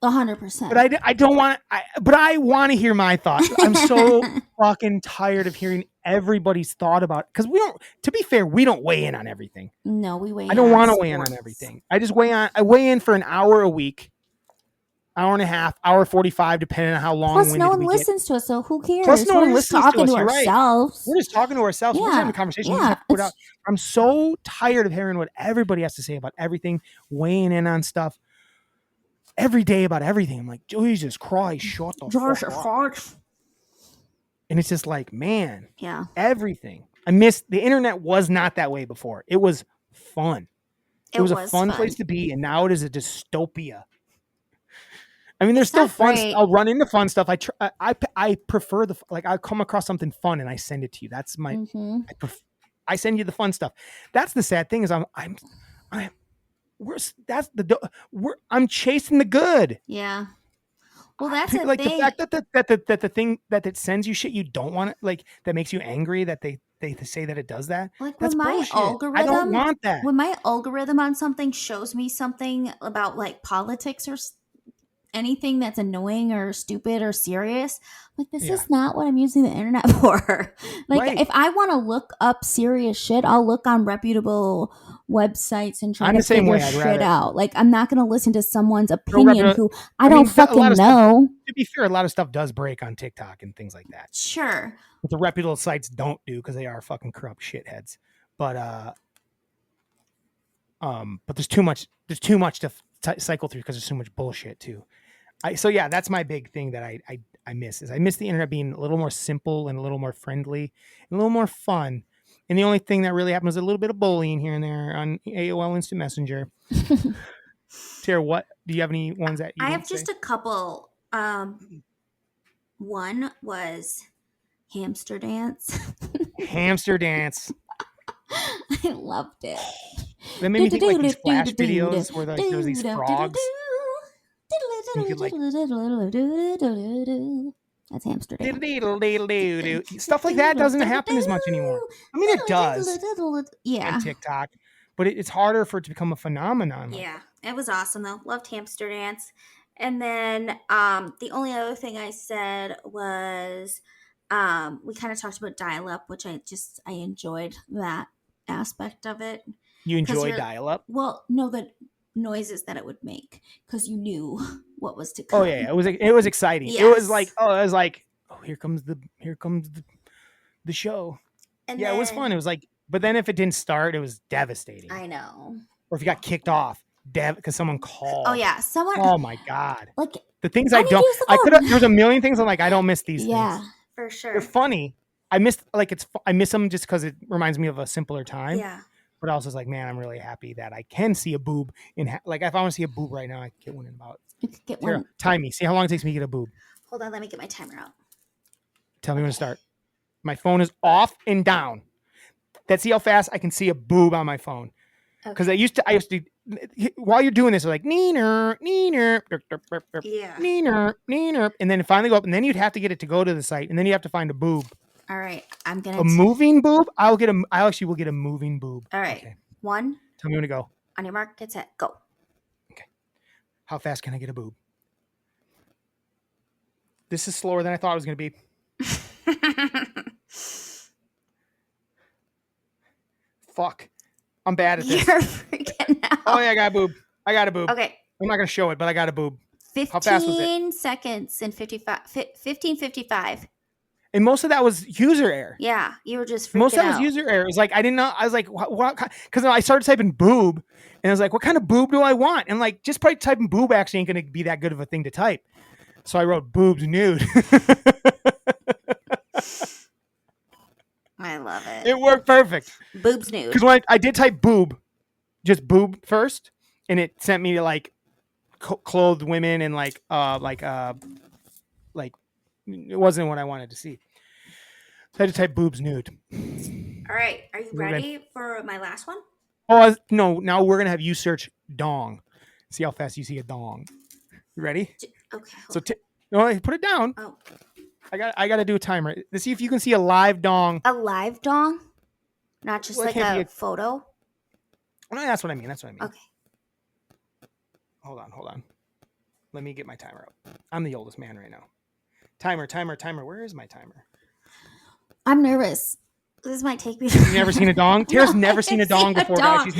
100%. But I don't want but I want to hear my thoughts. I'm so fucking tired of hearing everybody's thought about it. Because to be fair, we don't weigh in on everything. No, we weigh in. I don't want to weigh in on everything. I weigh in for an hour a week, hour and a half, hour 45, depending on how long. Plus, no one listens to us, so who cares? Plus, no one listens to us. You're ourselves. Right. We're just talking to ourselves. Yeah. We're just having a conversation. Yeah. I'm so tired of hearing what everybody has to say about everything, weighing in on stuff. Every day about everything. I'm like, Jesus Christ, shut the fuck up. And it's just like, man, yeah, everything. I miss the internet was not that way before. It was fun. It was a fun place to be, and now it is a dystopia. I mean, there's still fun. I'll run into fun stuff. I prefer I come across something fun and I send it to you. That's my. Mm-hmm. I send you the fun stuff. That's the sad thing is I'm chasing the good. Yeah. Well, that's like the fact that the thing that it sends you shit you don't want it, like that makes you angry that they say that it does that. Like that's when my bullshit. algorithm, I don't want that. When my algorithm on something shows me something about like politics or anything that's annoying or stupid or serious, like this is not what I'm using the internet for. Like if I want to look up serious shit, I'll look on reputable websites and try to figure shit out. Like I'm not going to listen to someone's opinion who I don't fucking know. To be fair, a lot of stuff does break on TikTok and things like that. Sure. But the reputable sites don't do because they are fucking corrupt shitheads. But there's too much to cycle through because there's so much bullshit too. That's my big thing that I miss is I miss the internet being a little more simple and a little more friendly and a little more fun. And the only thing that really happened was a little bit of bullying here and there on AOL Instant Messenger. Tara, what do you have any ones that you I have just a couple One was hamster dance. Hamster dance. I loved it. That made me think like these Flash videos where like there was these frogs. You could like that's hamster dance. Stuff like that doesn't happen as much anymore. I mean, it does. Yeah. And TikTok, but it's harder for it to become a phenomenon. Yeah, it was awesome though. Loved hamster dance. And then the only other thing I said was we kind of talked about dial-up, which I enjoyed that aspect of it. You enjoy dial-up? Well, no, the noises that it would make because you knew what was to come. Oh yeah, it was exciting. Yes. It was like here comes the show. And yeah, it was fun. It was like, but then if it didn't start, it was devastating. I know. Or if you got kicked off, because someone called. Oh yeah, someone. Oh my god. Like the things I don't. I could. There's a million things I'm like I don't miss these things. Yeah, for sure. They're funny. I miss them just because it reminds me of a simpler time. Yeah. But I was just like, man, I'm really happy that I can see a boob like if I want to see a boob right now, I can get one in about. You could get Sarah, one. time me. See how long it takes me to get a boob. Hold on, let me get my timer out. Tell me when to start. My phone is off and down. Let's see how fast I can see a boob on my phone. Because I used to while you're doing this, like neener, yeah, neener, and then it finally go up, and then you'd have to get it to go to the site, and then you have to find a boob. All right, I'm gonna a moving boob. I actually will get a moving boob. All right, okay. One. Tell me when to go. On your mark, get set, go. Okay. How fast can I get a boob? This is slower than I thought it was going to be. Fuck. I'm bad at this. You're freaking out. Oh yeah, I got a boob. Okay. I'm not going to show it, but I got a boob. 15 How fast was it? seconds and 15:55. And most of that was user error. Yeah, you were just freaking most of that out. was user error. It was like I didn't know. I was like, what? Because I started typing boob, and I was like, what kind of boob do I want? And like, just probably typing boob actually ain't going to be that good of a thing to type. So I wrote boobs nude. I love it. It worked perfect. Boobs nude. Because when I did type boob, just boob first, and it sent me to like clothed women and like it wasn't what I wanted to see. So I had to type boobs nude. All right, are you ready for my last one? Oh no! Now we're gonna have you search dong. See how fast you see a dong. You ready? Okay. So no, put it down. Oh. I got to do a timer to see if you can see a live dong. A live dong, not just like a photo. No, that's what I mean. Okay. Hold on. Let me get my timer up. I'm the oldest man right now. Timer. Where is my timer? I'm nervous. This might take me. You've never seen a dong? Tara's never seen a dong before, guys.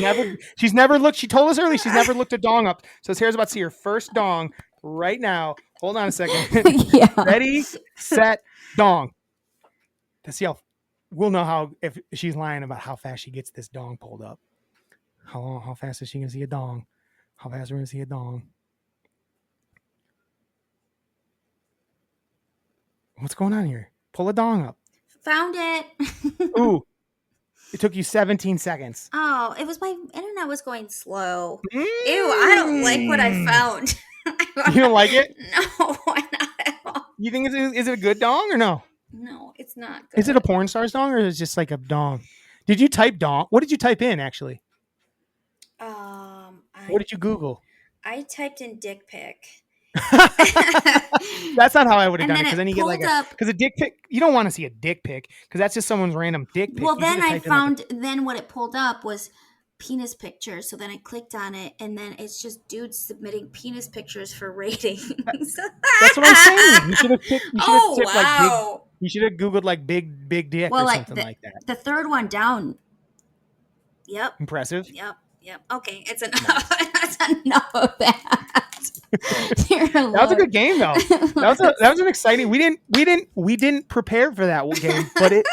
She's never looked. She told us early she's never looked a dong up. So Tara's about to see her first dong right now. Hold on a second. Yeah. Ready, set, dong. To see we'll know if she's lying about how fast she gets this dong pulled up. How fast is she gonna see a dong? How fast are we gonna see a dong? What's going on here? Pull a dong up. Found it. Ooh. It took you 17 seconds. Oh, my internet was going slow. Ew, I don't like what I found. You don't like it? No, why not at all? You think is it a good dong or no? No, it's not good. Is it a porn star's dong or is it just like a dong? Did you type dong? What did you type in actually? What did you Google? I typed in dick pic. That's not how I would have done it because then you get like because a dick pic. You don't want to see a dick pic because that's just someone's random dick pic. Well, then I found then what it pulled up was penis pictures. So then I clicked on it, and then it's just dudes submitting penis pictures for ratings. That's what I'm saying. You should have picked. Wow. You should have Googled like big dick or something like that. The third one down. Yep. Impressive. Yep. Okay, it's enough. That's enough of that. That was a good game though. That was an exciting. We didn't prepare for that game, but it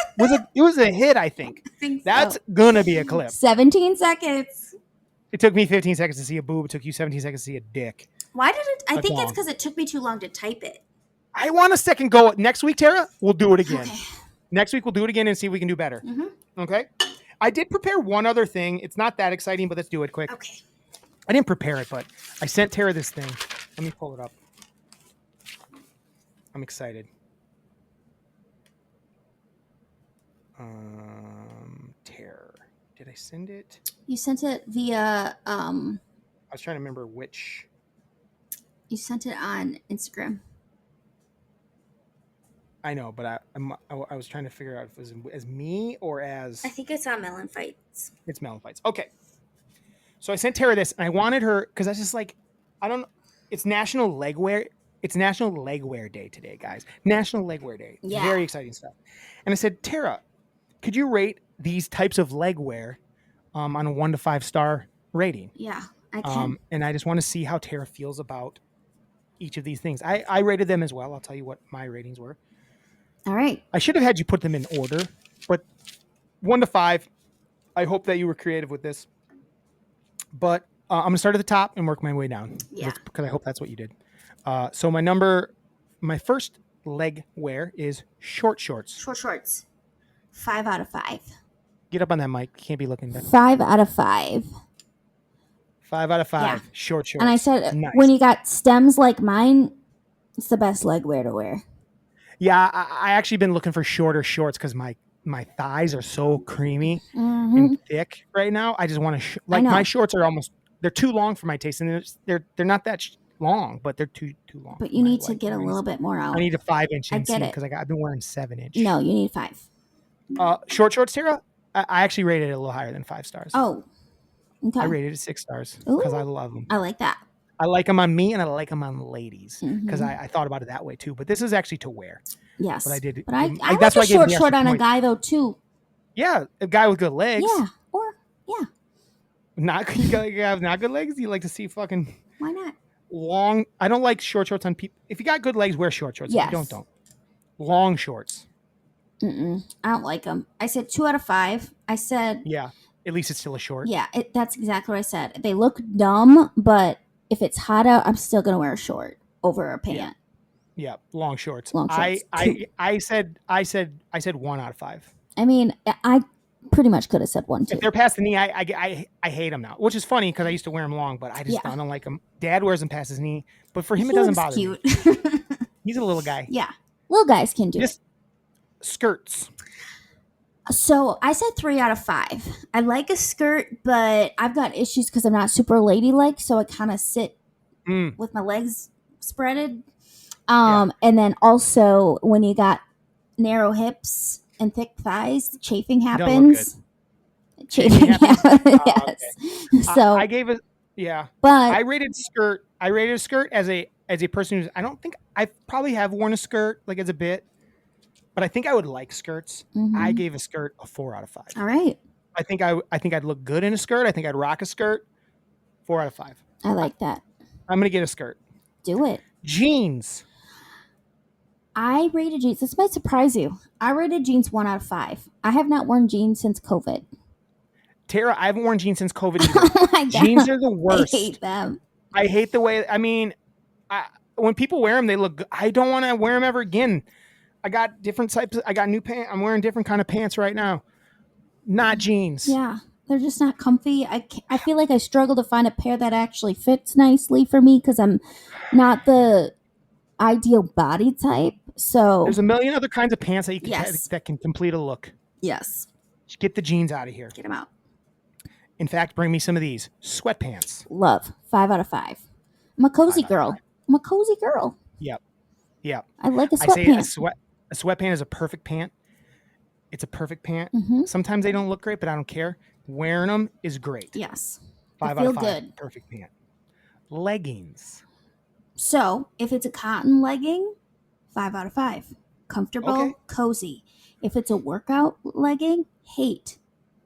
was a hit. I think that's gonna be a clip. 17 seconds. It took me 15 seconds to see a boob. It took you 17 seconds to see a dick. Why did it? I think it's because it took me too long to type it. I want a second go. Next week, Tara, we'll do it again. Okay. Next week we'll do it again and see if we can do better. Mm-hmm. Okay. I did prepare one other thing. It's not that exciting, but let's do it quick. Okay. I didn't prepare it, but I sent Tara this thing. Let me pull it up. I'm excited. Terror. Did I send it? You sent it via. I was trying to remember which. You sent it on Instagram. I know, but I was trying to figure out if it was as me or as. I think it's on MELLONfights. It's MELLONfights. Okay. So I sent Tara this, and I wanted her because I was just like, I don't. It's National Legwear. It's National Legwear Day today, guys. National Legwear Day. Yeah. Very exciting stuff. And I said, Tara, could you rate these types of legwear on a 1 to 5 star rating? Yeah, I can. And I just want to see how Tara feels about each of these things. I rated them as well. I'll tell you what my ratings were. All right. I should have had you put them in order, but 1 to 5. I hope that you were creative with this. But I'm going to start at the top and work my way down. Yeah. Because I hope that's what you did. So my first leg wear is short shorts. Short shorts. 5 out of 5. Get up on that mic. You can't be looking down. 5 out of 5. 5 out of 5. Yeah. Short shorts. And I said, nice. When you got stems like mine, it's the best leg wear to wear. Yeah, I actually been looking for shorter shorts because my thighs are so creamy and thick right now. I just want to my shorts are they're too long for my taste, and they're not that long, but they're too long. But you need to get a little bit more out. I need a 5-inch I get inseam it because I've been wearing 7-inch. No, you need 5. Short shorts, Tara. I actually rated it a little higher than 5 stars. Oh, okay. I rated it 6 stars because I love them. I like that. I like them on me, and I like them on ladies because I thought about it that way too. But this is actually to wear. Yes, but I did. But I that's like why a short on a guy though too. Yeah, a guy with good legs. Yeah, or yeah. Not you have not good legs. You like to see fucking. Why not? Long. I don't like short shorts on people. If you got good legs, wear short shorts. Yes. If you don't. Long shorts. I don't like them. I said 2 out of 5. I said. Yeah. At least it's still a short. Yeah, that's exactly what I said. They look dumb, but if it's hot out, I'm still gonna wear a short over a pant. Yeah, long shorts. Long shorts. I said 1 out of 5. I mean, I pretty much could have said 1 too. If they're past the knee, I hate them now, which is funny because I used to wear them long, but I just don't like them. Dad wears them past his knee, but for him it doesn't bother me. He's a little guy. Yeah, little guys can do it. Skirts. So I said 3 out of 5. I like a skirt, but I've got issues because I'm not super ladylike, so I kind of sit with my legs spreaded. And then also when you got narrow hips and thick thighs, chafing happens. Chafing happens. Yes. Okay. So I gave it. Yeah. But I rated a skirt as a person who's. I don't think I probably have worn a skirt like as a bit. But I think I would like skirts. I gave a skirt a 4 out of 5. All right. I think I'd look good in a skirt. I think I'd rock a skirt. 4 out of 5. I like that. I'm gonna get a skirt. Do it. Jeans. I rated jeans. This might surprise you. I rated jeans 1 out of 5. I have not worn jeans since COVID. Tara, I haven't worn jeans since COVID either. Oh my God. Jeans are the worst. I hate them. I hate the way. I mean, when people wear them, they look good. I don't want to wear them ever again. I got different types. I got new pants. I'm wearing different kind of pants right now. Not jeans. Yeah, they're just not comfy. I feel like I struggle to find a pair that actually fits nicely for me because I'm not the ideal body type. So there's a million other kinds of pants that you can that can complete a look. Yes. Just get the jeans out of here. Get them out. In fact, bring me some of these sweatpants. Love. 5 out of 5. I'm a cozy girl. I'm a cozy girl. Yep. Yep. I like a sweatpant. A sweatpant is a perfect pant. It's a perfect pant. Sometimes they don't look great, but I don't care. Wearing them is great. Yes. 5 out of 5. Good. Perfect pant. Leggings. So, if it's a cotton legging, 5 out of 5. Comfortable, cozy. If it's a workout legging, hate.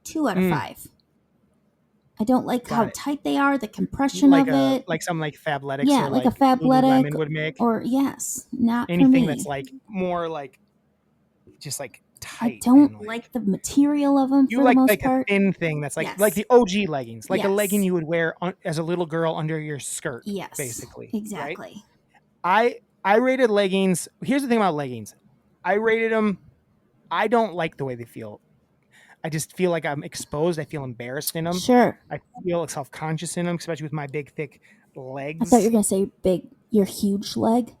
2 out of 5. I don't like how tight they are, the compression of it. Like something like Fabletics. Yeah, or like a Fabletics. Would make. Or, yes, not anything for me. That's like more like just like tight. I don't like the material of them for the most part. A thin thing that's like the OG leggings. Like a legging you would wear as a little girl under your skirt. Yes. Basically. Exactly. Right? I rated leggings. Here's the thing about leggings. I rated them. I don't like the way they feel. I just feel like I'm exposed. I feel embarrassed in them. Sure. I feel self-conscious in them, especially with my big, thick legs. I thought you were going to say your huge leg.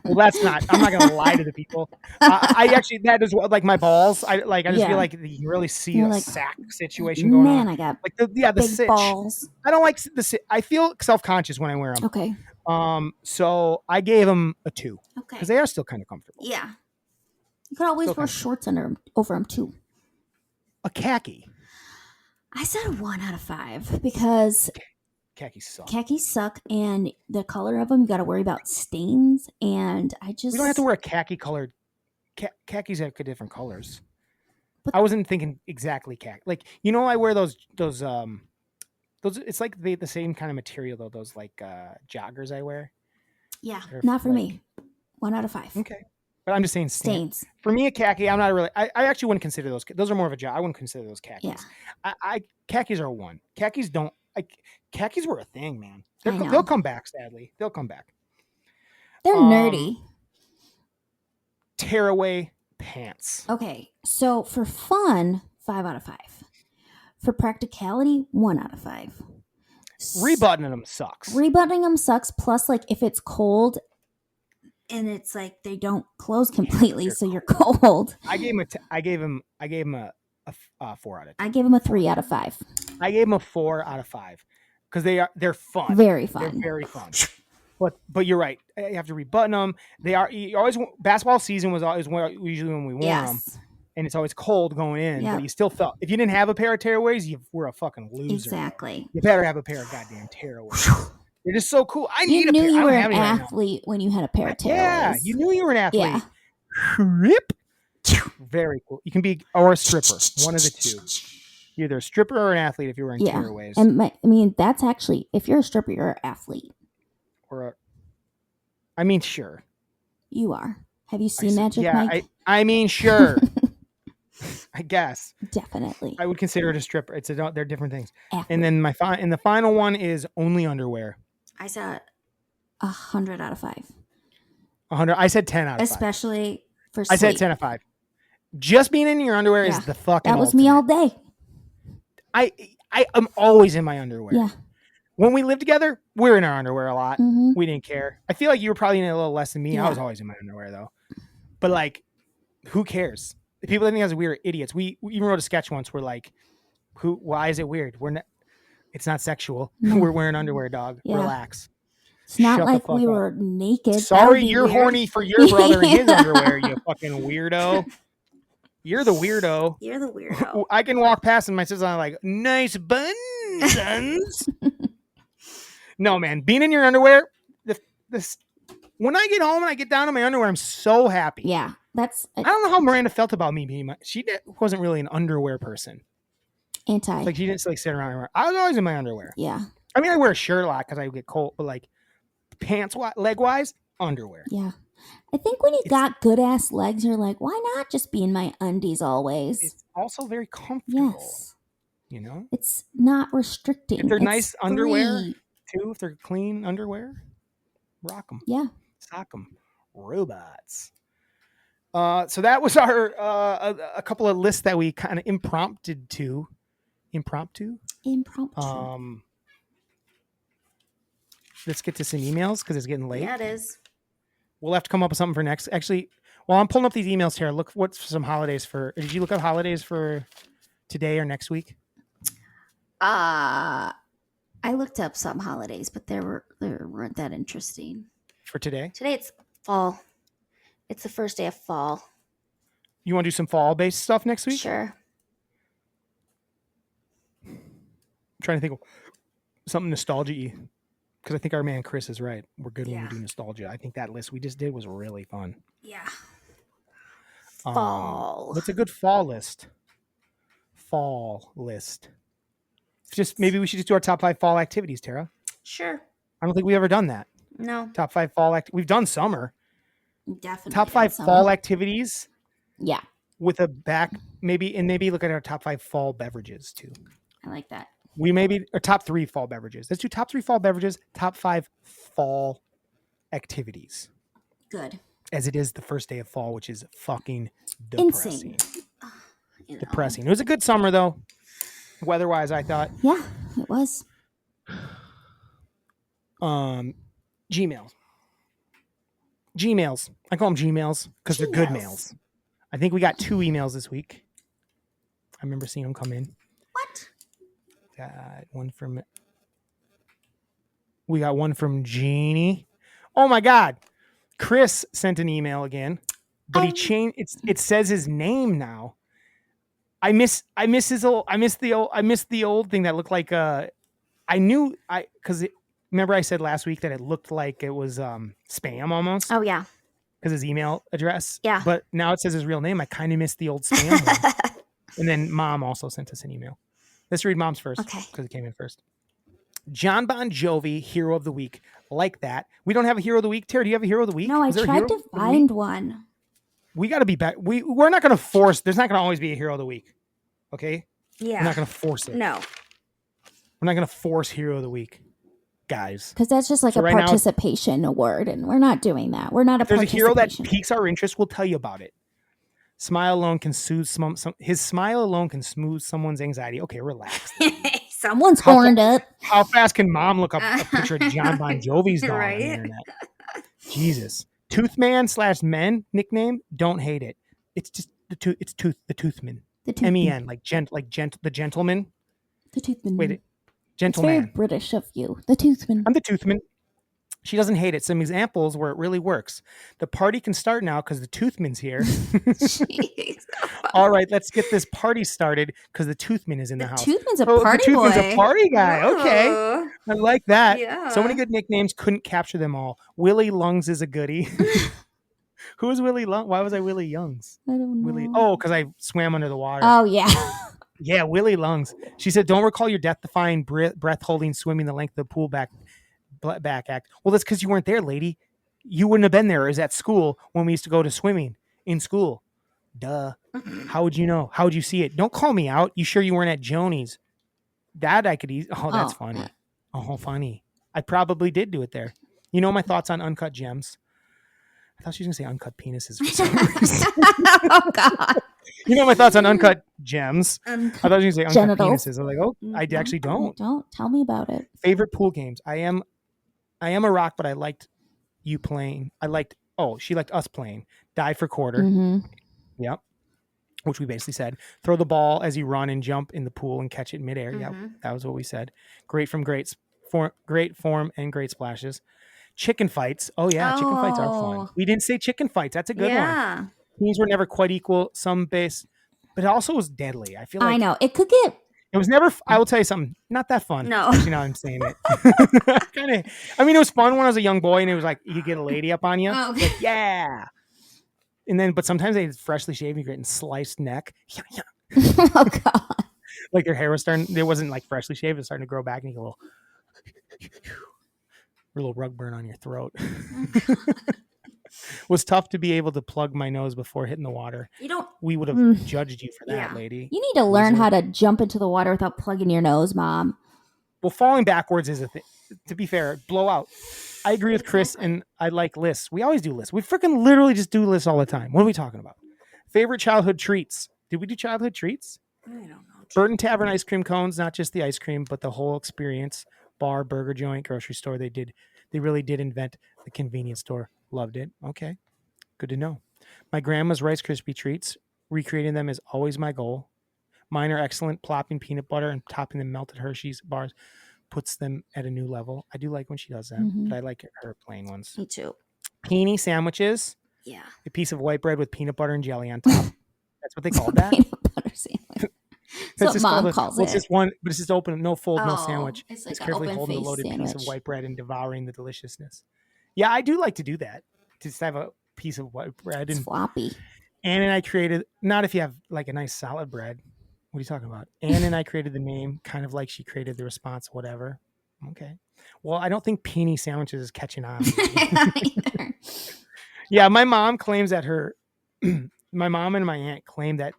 Well, that's not. I'm not gonna lie to the people. I actually that is what like my balls. I just feel like you really see You're a like, sack situation going man, on. I got Like the big sitch. balls. I don't like the sit. I feel self-conscious when I wear them. Okay. So I gave them a 2 Okay. because they are still kind of comfortable. Yeah. You could always Still wear kinda shorts over them too. A khaki. I said a 1 out of 5 because Khakis suck. khakis suck, and the color of them, you got to worry about stains. And I just We don't have to wear a khaki colored. Khakis have different colors. But- I wasn't thinking exactly khaki. Like I wear those. It's like the same kind of material though. Those like joggers I wear. Yeah, They're not for like- me. 1 out of 5. Okay, but I'm just saying Stains. For me, a khaki, I'm not really. I actually wouldn't consider those. Those are more of a job. I wouldn't consider those khakis. Yeah. Khakis are a 1. Khakis don't. Khakis were a thing, man. I know. They'll come back. Sadly, they'll come back. They're nerdy. Tearaway pants. Okay, so for fun, 5 out of 5. For practicality, 1 out of 5. Rebuttoning them sucks. Rebuttoning them sucks. Plus, like if it's cold, and it's like they don't close completely, so you're cold. I gave him a 4 out of 10. I gave him a 3 out of 5. I gave him a 4 out of 5 because they're fun. Very fun. They're very fun. But you're right. You have to rebutton them. They are basketball season was always usually when we wore them, and it's always cold going in. Yep. But you still felt if you didn't have a pair of tearaways, you were a fucking loser. Exactly. You better have a pair of goddamn tearaways. They're just so cool. I need You a knew pair. you I were don't have an any right now. athlete when you had a pair of tearaways. Yeah, you knew you were an athlete. Yeah. Rip. Very cool. You can be or a stripper. One of the two. You're either a stripper or an athlete if you're wearing tearaways. And that's actually, if you're a stripper, you're an athlete. Sure. You are. Have you seen Magic Mike? Sure. I guess. Definitely. I would consider it a stripper. They're different things. Athlete. And then the final one is only underwear. I said 100 out of 5. 100. I said 10 out of 5. Especially for sleep. I said 10 out of 5. Just being in your underwear is the fucking That was ultimate. me all day. I am always in my underwear. Yeah. When we lived together, we were in our underwear a lot. Mm-hmm. We didn't care. I feel like you were probably in it a little less than me. Yeah. I was always in my underwear though. But like, who cares? The people that think us weird are idiots. We even wrote a sketch once where like, why is it weird? It's not sexual. No. We're wearing underwear, dog. Yeah. Relax. It's not Shut the like fuck we up. were naked. Sorry, you're weird. horny for your brother in his underwear, you fucking weirdo. You're the weirdo. You're the weirdo. I can walk past and my sister's like, nice buns, sons. No, man. Being in your underwear, when I get home and I get down to my underwear, I'm so happy. Yeah. I don't know how Miranda felt about me being she wasn't really an underwear person. Anti. Like she didn't like sit around. I was always in my underwear. Yeah. I mean, I wear a shirt a lot because I get cold, but like pants, leg wise, underwear. Yeah. I think when you got good ass legs, you're like, why not just be in my undies always? It's also very comfortable. Yes. You know? It's not restricting. If they're It's nice underwear, free. too, if they're clean underwear, rock them. Yeah. Sock them. Robots. So that was our a couple of lists that we kind of impromptu. Let's get to some emails because it's getting late. Yeah, it is. We'll have to come up with something for next. Actually, while I'm pulling up these emails here, look what's some holidays for. Did you look up holidays for today or next week? I looked up some holidays, but they weren't that interesting. For today? Today it's fall. It's the first day of fall. You want to do some fall-based stuff next week? Sure. I'm trying to think of something nostalgia-y. Because I think our man Chris is right. We're good when we do nostalgia. I think that list we just did was really fun. Yeah. Fall. What's a good fall list? Just maybe we should just do our top 5 fall activities, Tara. Sure. I don't think we've ever done that. No. Top 5 fall we've done summer. Definitely. Top 5 fall activities. Yeah. With a maybe look at our top 5 fall beverages too. I like that. We maybe or top 3 fall beverages. Let's do top 3 fall beverages, top 5 fall activities. Good. As it is the first day of fall, which is fucking depressing. Insane. Depressing. It was a good summer though. Weather-wise, I thought. Yeah, it was. Gmail. Gmails. I call them Gmails because they're good Gmails. mails. I think we got 2 emails this week. I remember seeing them come in. What? We got one from Jeannie. Oh my God. Chris sent an email again, but he changed it says his name now. I miss the old thing that looked like remember I said last week that it looked like it was spam almost. Oh yeah. Because his email address. Yeah. But now it says his real name. I kind of miss the old spam one. And then Mom also sent us an email. Let's read Mom's first. Okay. Because it came in first. John Bon Jovi, Hero of the Week. Like that. We don't have a Hero of the Week. Tara, do you have a Hero of the Week? No, I tried to find one. We got to be back. We're not going to force. There's not going to always be a Hero of the Week. Okay? Yeah. We're not going to force it. No. We're not going to force Hero of the Week, guys. Because that's just like a participation award, and we're not doing that. We're not a There's a hero that participation. piques our interest. We'll tell you about it. Smile alone can soothe his smile alone can smooth someone's anxiety. Okay, relax. Someone's horned up. How fast can Mom look up a picture of John Bon Jovi's dog Right? on the internet? Jesus. Toothman/men nickname. Don't hate it. It's just the Toothman. The Toothman. MEN, the gentleman. The Toothman. Wait, It's gentleman. very British of you. The Toothman. I'm the Toothman. She doesn't hate it. Some examples where it really works. The party can start now because the Toothman's here. Jeez. All right, let's get this party started because the Toothman is in the house. Toothman's a party the boy. Toothman's a party guy. Okay. Oh. I like that. Yeah. So many good nicknames. Couldn't capture them all. Willie Lungs is a goodie. Who is Willie Lungs? Why was I Willie Youngs? I don't know. Oh, because I swam under the water. Oh, yeah. Yeah, Willie Lungs. She said, don't recall your death-defying, breath-holding, swimming the length of the pool back act. Well, that's because you weren't there, lady. You wouldn't have been there. It was at school when we used to go to swimming in school. Duh. How would you know? How would you see it? Don't call me out. You sure you weren't at Joni's? That I could eat. Oh, that's funny. Oh, funny. I probably did do it there. You know my thoughts on uncut gems? I thought she was going to say uncut penises for some reason. Oh, God. You know my thoughts on uncut gems? I thought she was going to say uncut Genitals. penises. I was like, oh, I actually don't. Don't. Tell me about it. Favorite pool games? I am a rock, but I liked you playing. She liked us playing. Die for quarter. Mm-hmm. Yep. Which we basically said. Throw the ball as you run and jump in the pool and catch it midair. Mm-hmm. Yep. That was what we said. Great form and great splashes. Chicken fights. Oh yeah, chicken fights are fun. We didn't say chicken fights. That's a good one. Teams were never quite equal. Some base, but it also was deadly. I feel like I know. It could get... It was never. I will tell you something. Not that fun. No. Actually, now I'm saying it. I mean, it was fun when I was a young boy, and it was like you could get a lady up on you. Oh, okay. Like, yeah. And then, but sometimes they freshly shaved, you get in sliced neck. Oh, God. Like their hair was starting. It wasn't like freshly shaved. It was starting to grow back, and you get a little rug burn on your throat. It was tough to be able to plug my nose before hitting the water. We would have judged you for that, lady. You need to learn how to jump into the water without plugging your nose, Mom. Well, falling backwards is a thing. To be fair, blowout. I agree with Chris, and I like lists. We always do lists. We freaking literally just do lists all the time. What are we talking about? Favorite childhood treats? Did we do childhood treats? I don't know. Burton Tavern ice cream cones, not just the ice cream, but the whole experience. Bar, burger joint, grocery store. They really did invent the convenience store. Loved it. Okay. Good to know. My grandma's Rice Krispie treats. Recreating them is always my goal. Mine are excellent. Plopping peanut butter and topping the melted Hershey's bars puts them at a new level. I do like when she does that, but I like her plain ones. Me too. Peony sandwiches. Yeah. A piece of white bread with peanut butter and jelly on top. That's what they called that. Peanut butter sandwich. That's what Mom calls it. It's just one, but it's just open, no fold, no sandwich. It's like just an carefully holding the loaded piece of white bread and devouring the deliciousness. Yeah, I do like to do that. Just have a piece of white bread. It's floppy. Anne and I created, not if you have like a nice solid bread. What are you talking about? Anne and I created the name kind of like she created the response, whatever. Okay. Well, I don't think peony sandwiches is catching on. Yeah, my mom claims that my mom and my aunt claim that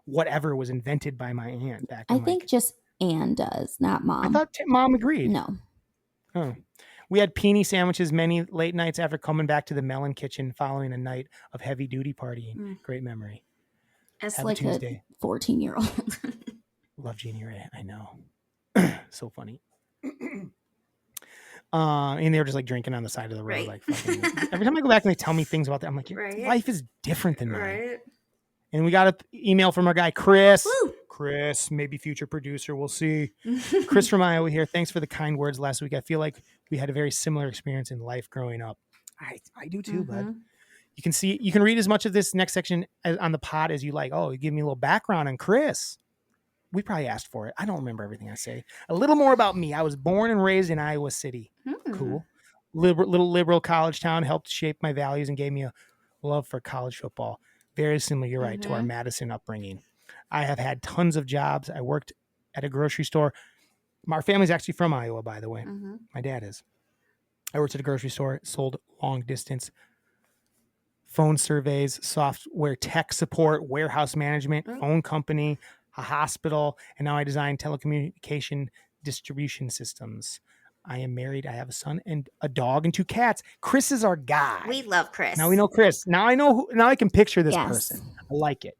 whatever was invented by my aunt back in I think just Anne does, not Mom. I thought Mom agreed. No. Oh. We had peony sandwiches many late nights after coming back to the Melon kitchen following a night of heavy duty partying. Great memory. As Have like a Tuesday. A 14-year-old. Love Jeannie Ray. I know. So funny. And they were just like drinking on the side of the road. Right. Like fucking, every time I go back and they tell me things about that, I'm like, Right. life is different than mine. Right. And we got an email from our guy, Chris. Woo. Chris, maybe future producer. We'll see. Chris from Iowa here. Thanks for the kind words last week. I feel like we had a very similar experience in life growing up. I do too, bud. You can read as much of this next section on the pod as you like. Oh, you give me a little background on Chris. We probably asked for it. I don't remember everything I say. A little more about me. I was born and raised in Iowa City. Cool. Little liberal college town, helped shape my values and gave me a love for college football. Very similar, you're right, to our Madison upbringing. I have had tons of jobs. I worked at a grocery store. My family's actually from Iowa, by the way. My dad is. I worked at a grocery store, sold long distance phone surveys, software tech support, warehouse management, phone company, a hospital, and now I design telecommunication distribution systems. I am married. I have a son and a dog and 2 cats. Chris is our guy. We love Chris. Now we know Chris. Now I know. Now I can picture this person. I like it.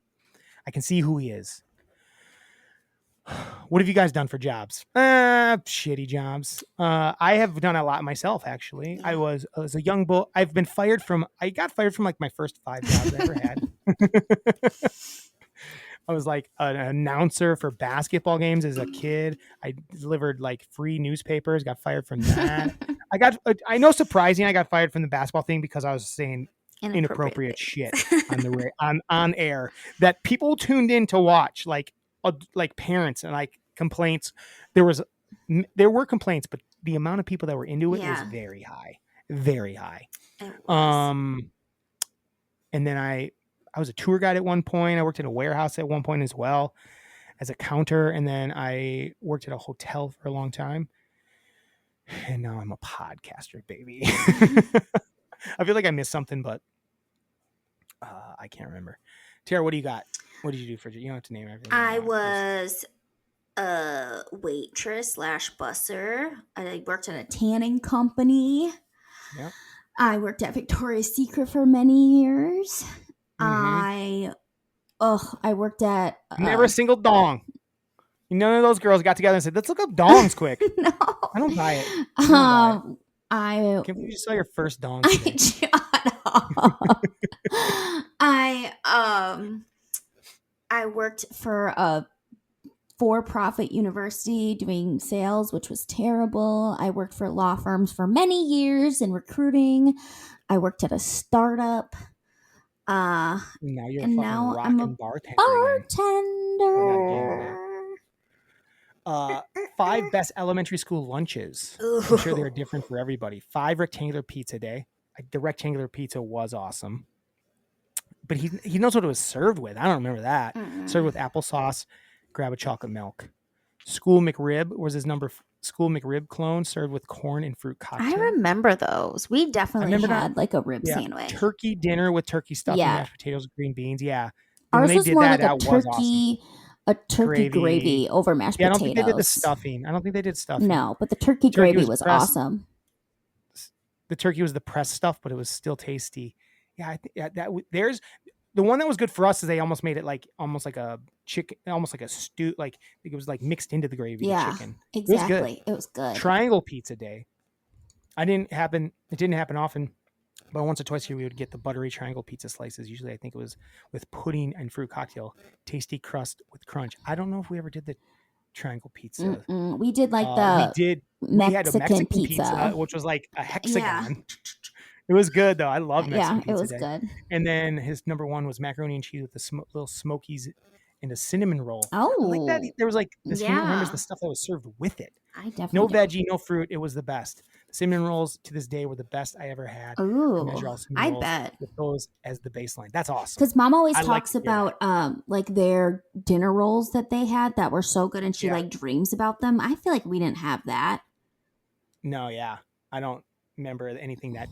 I can see who he is. What have you guys done for jobs? Shitty jobs. I have done a lot myself, actually. I was a young boy. I got fired from like my first 5 jobs I ever had. I was like an announcer for basketball games as a kid. I delivered like free newspapers, got fired from that. I know surprising, I got fired from the basketball thing because I was saying inappropriate shit on air that people tuned in to watch, like parents, and like complaints. There were complaints, but the amount of people that were into it was very high. Very high. And then I was a tour guide at one point. I worked at a warehouse at one point as well as a counter. And then I worked at a hotel for a long time. And now I'm a podcaster, baby. I feel like I missed something, but I can't remember. Tara, what do you got? What did you do for you? You don't have to name everything. I was a waitress / busser. I worked at a tanning company. Yep. I worked at Victoria's Secret for many years. I worked at never a single dong. None of those girls got together and said, "Let's look up dongs quick." No, I don't buy it. Can't believe you saw your first dong today. Shut up. I worked for a for-profit university doing sales, which was terrible. I worked for law firms for many years in recruiting. I worked at a startup. Now you're I'm a bartender. 5 best elementary school lunches. I'm sure they're different for everybody. 5 rectangular pizza day. The rectangular pizza was awesome. But he knows what it was served with. I don't remember that. Served with applesauce, grab a chocolate milk. School McRib was his School McRib clone, served with corn and fruit cocktail. I remember those. We definitely had like a rib sandwich. Turkey dinner with turkey stuffing, mashed potatoes, green beans. Yeah. Ours was more like a turkey gravy over mashed potatoes. I don't think they did the stuffing. I don't think they did stuffing. No, but the turkey gravy was awesome. The turkey was the pressed stuff, but it was still tasty. Yeah, there's the one that was good for us is they almost made it almost like a chicken, almost like a stew, like it was like mixed into the gravy. Yeah, the chicken. Exactly. It was good. Triangle pizza day. It didn't happen often, but once or twice a year we would get the buttery triangle pizza slices. Usually I think it was with pudding and fruit cocktail, tasty crust with crunch. I don't know if we ever did the triangle pizza. We did like we had a Mexican pizza, which was like a hexagon. Yeah. It was good though. I love Mexican pizza. Yeah, it was good. And then his number 1 was macaroni and cheese with the little smokies and a cinnamon roll. Oh, I like that. There was like this. He remembers the stuff that was served with it. I definitely no veggie, no fruit. It was the best. Cinnamon rolls to this day were the best I ever had. Ooh, I bet. With those as the baseline. That's awesome. Because Mom always talks about like their dinner rolls that they had that were so good, and she like dreams about them. I feel like we didn't have that. No, I don't remember anything that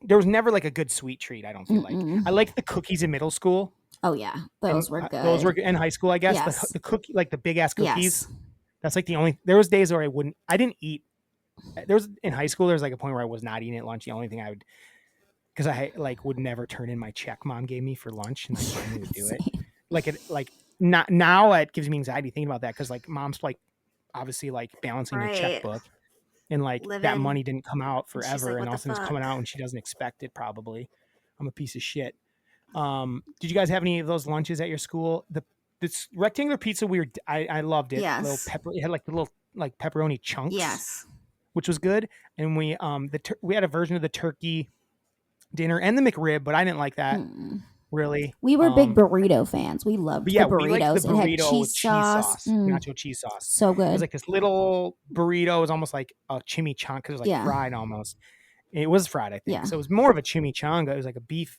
there was never like a good sweet treat. I don't feel like I liked the cookies in middle school. Oh yeah, those were good. Those were in high school, I guess. Yes. The cookie, like the big ass cookies. Yes. That's like the only. There was days where I didn't eat. There was in high school. There was like a point where I was not eating at lunch. The only thing I would, because I would never turn in my check Mom gave me for lunch, and I would do it. Not now. It gives me anxiety thinking about that because like Mom's like obviously like balancing her checkbook. and like that Living. money didn't come out And she's forever, like, and "What all of a the sudden it's coming fuck?" out and she doesn't expect it. Probably, I'm a piece of shit. Did you guys have any of those lunches at your school? This rectangular pizza, I loved it. Little Yes. pepper, it had like the little like pepperoni chunks, Yes. which was good. And we we had a version of the turkey dinner and the McRib, but I didn't like that really. We were big burrito fans. We loved But yeah, the we liked the burritos. It had burrito with cheese sauce, Mm, nacho cheese sauce. so It was good. like this little burrito. It was almost like a chimichanga because it was like Yeah. fried almost. It was fried, I think. Yeah. So it was more of a chimichanga. It was like a beef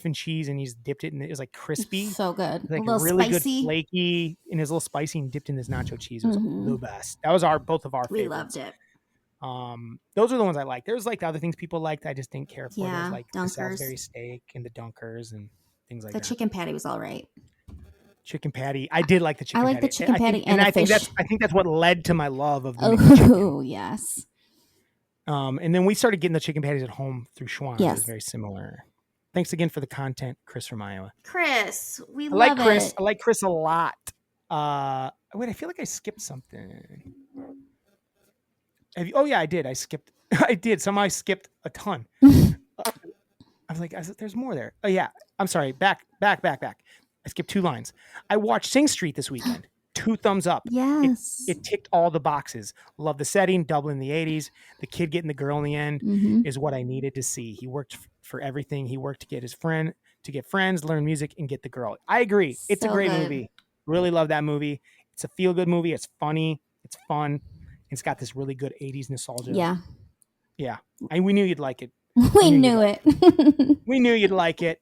and cheese, and he's dipped it in it. It was like crispy. So good. It was like a little really spicy. good flaky, and it was a little spicy and dipped in this nacho cheese. It was Mhm. the best. That was both of our We favorites. loved it. Those are the ones I liked. There was like the other things people liked I just didn't care for. There was Yeah, like the Dunkers. Salisbury steak and the Dunkers and things like The that. chicken patty was all right. Chicken patty. I did like the chicken I patty. like the chicken I patty think, and I a think fish. that's what led to my love of the McChicken. Oh, yes. And then we started getting the chicken patties at home through Schwann's. It was Yes. very similar. Thanks again for the content, Chris from Iowa. Chris, we I love like Chris. it. I like Chris a lot. Wait, I feel like I skipped something. Oh yeah, I did. I skipped. I did. Somehow I skipped a ton. I was like, there's more there. Oh yeah. I'm sorry. Back. I skipped 2 lines. I watched Sing Street this weekend. 2 thumbs up. Yes. It ticked all the boxes. Love the setting, Dublin in the 80s. The kid getting the girl in the end is what I needed to see. He worked for everything. He worked to get friends, learn music, and get the girl. I agree. It's a So great good. movie. Really love that movie. It's a feel-good movie. It's funny. It's fun. It's got this really good 80s nostalgia. Yeah. Yeah. We knew you'd like it. We knew it. We knew you'd like it.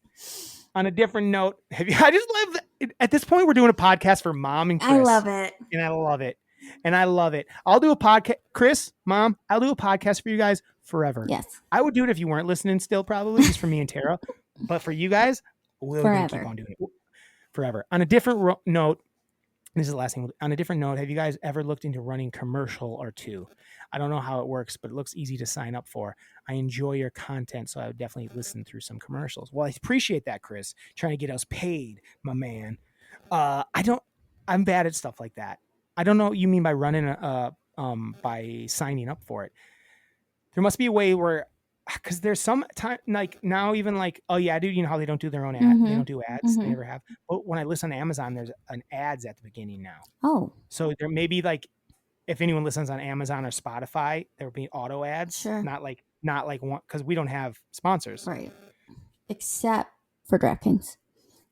On a different note, I just love that at this point we're doing a podcast for Mom and Chris. I love it. And I love it. And I love it. I'll do a podcast. Chris, Mom, I'll do a podcast for you guys forever. Yes. I would do it if you weren't listening still, probably, just for me and Tara. But for you guys, we're going to keep on doing it forever. On a different note, this is the last thing. On a different note, have you guys ever looked into running commercial or 2? I don't know how it works, but it looks easy to sign up for. I enjoy your content, so I would definitely listen through some commercials. Well, I appreciate that, Chris. Trying to get us paid, my man. I'm bad at stuff like that. I don't know what you mean by running by signing up for it. There must be a way where, because there's some time, like now even like, oh yeah, dude, you know how they don't do their own ad, they don't do ads, they never have. But when I listen to Amazon, there's an ads at the beginning now. Oh. So there may be like, if anyone listens on Amazon or Spotify, there will be auto ads. Sure. Not like one, because we don't have sponsors. Right. Except for DraftKings.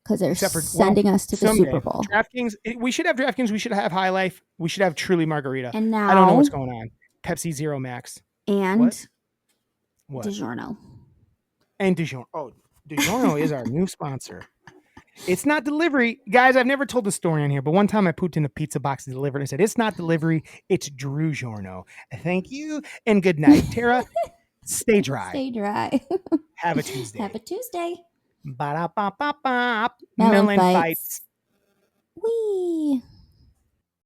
Because they're Except for sending us to the someday. Super Bowl. DraftKings, we should have DraftKings. We should have High Life. We should have Truly Margarita. And now I don't know what's going on. Pepsi Zero Max. And What? DiGiorno. And DiGiorno. Oh, DiGiorno is our new sponsor. It's not delivery. Guys, I've never told the story on here, but one time I pooped in a pizza box and delivered. I said, it's not delivery. It's DrewGiorno. Thank you and good night. Tara, stay dry. Stay dry. Have a Tuesday. Have a Tuesday. Ba-da-ba-ba-ba. Melon Melon fights. fights. Wee.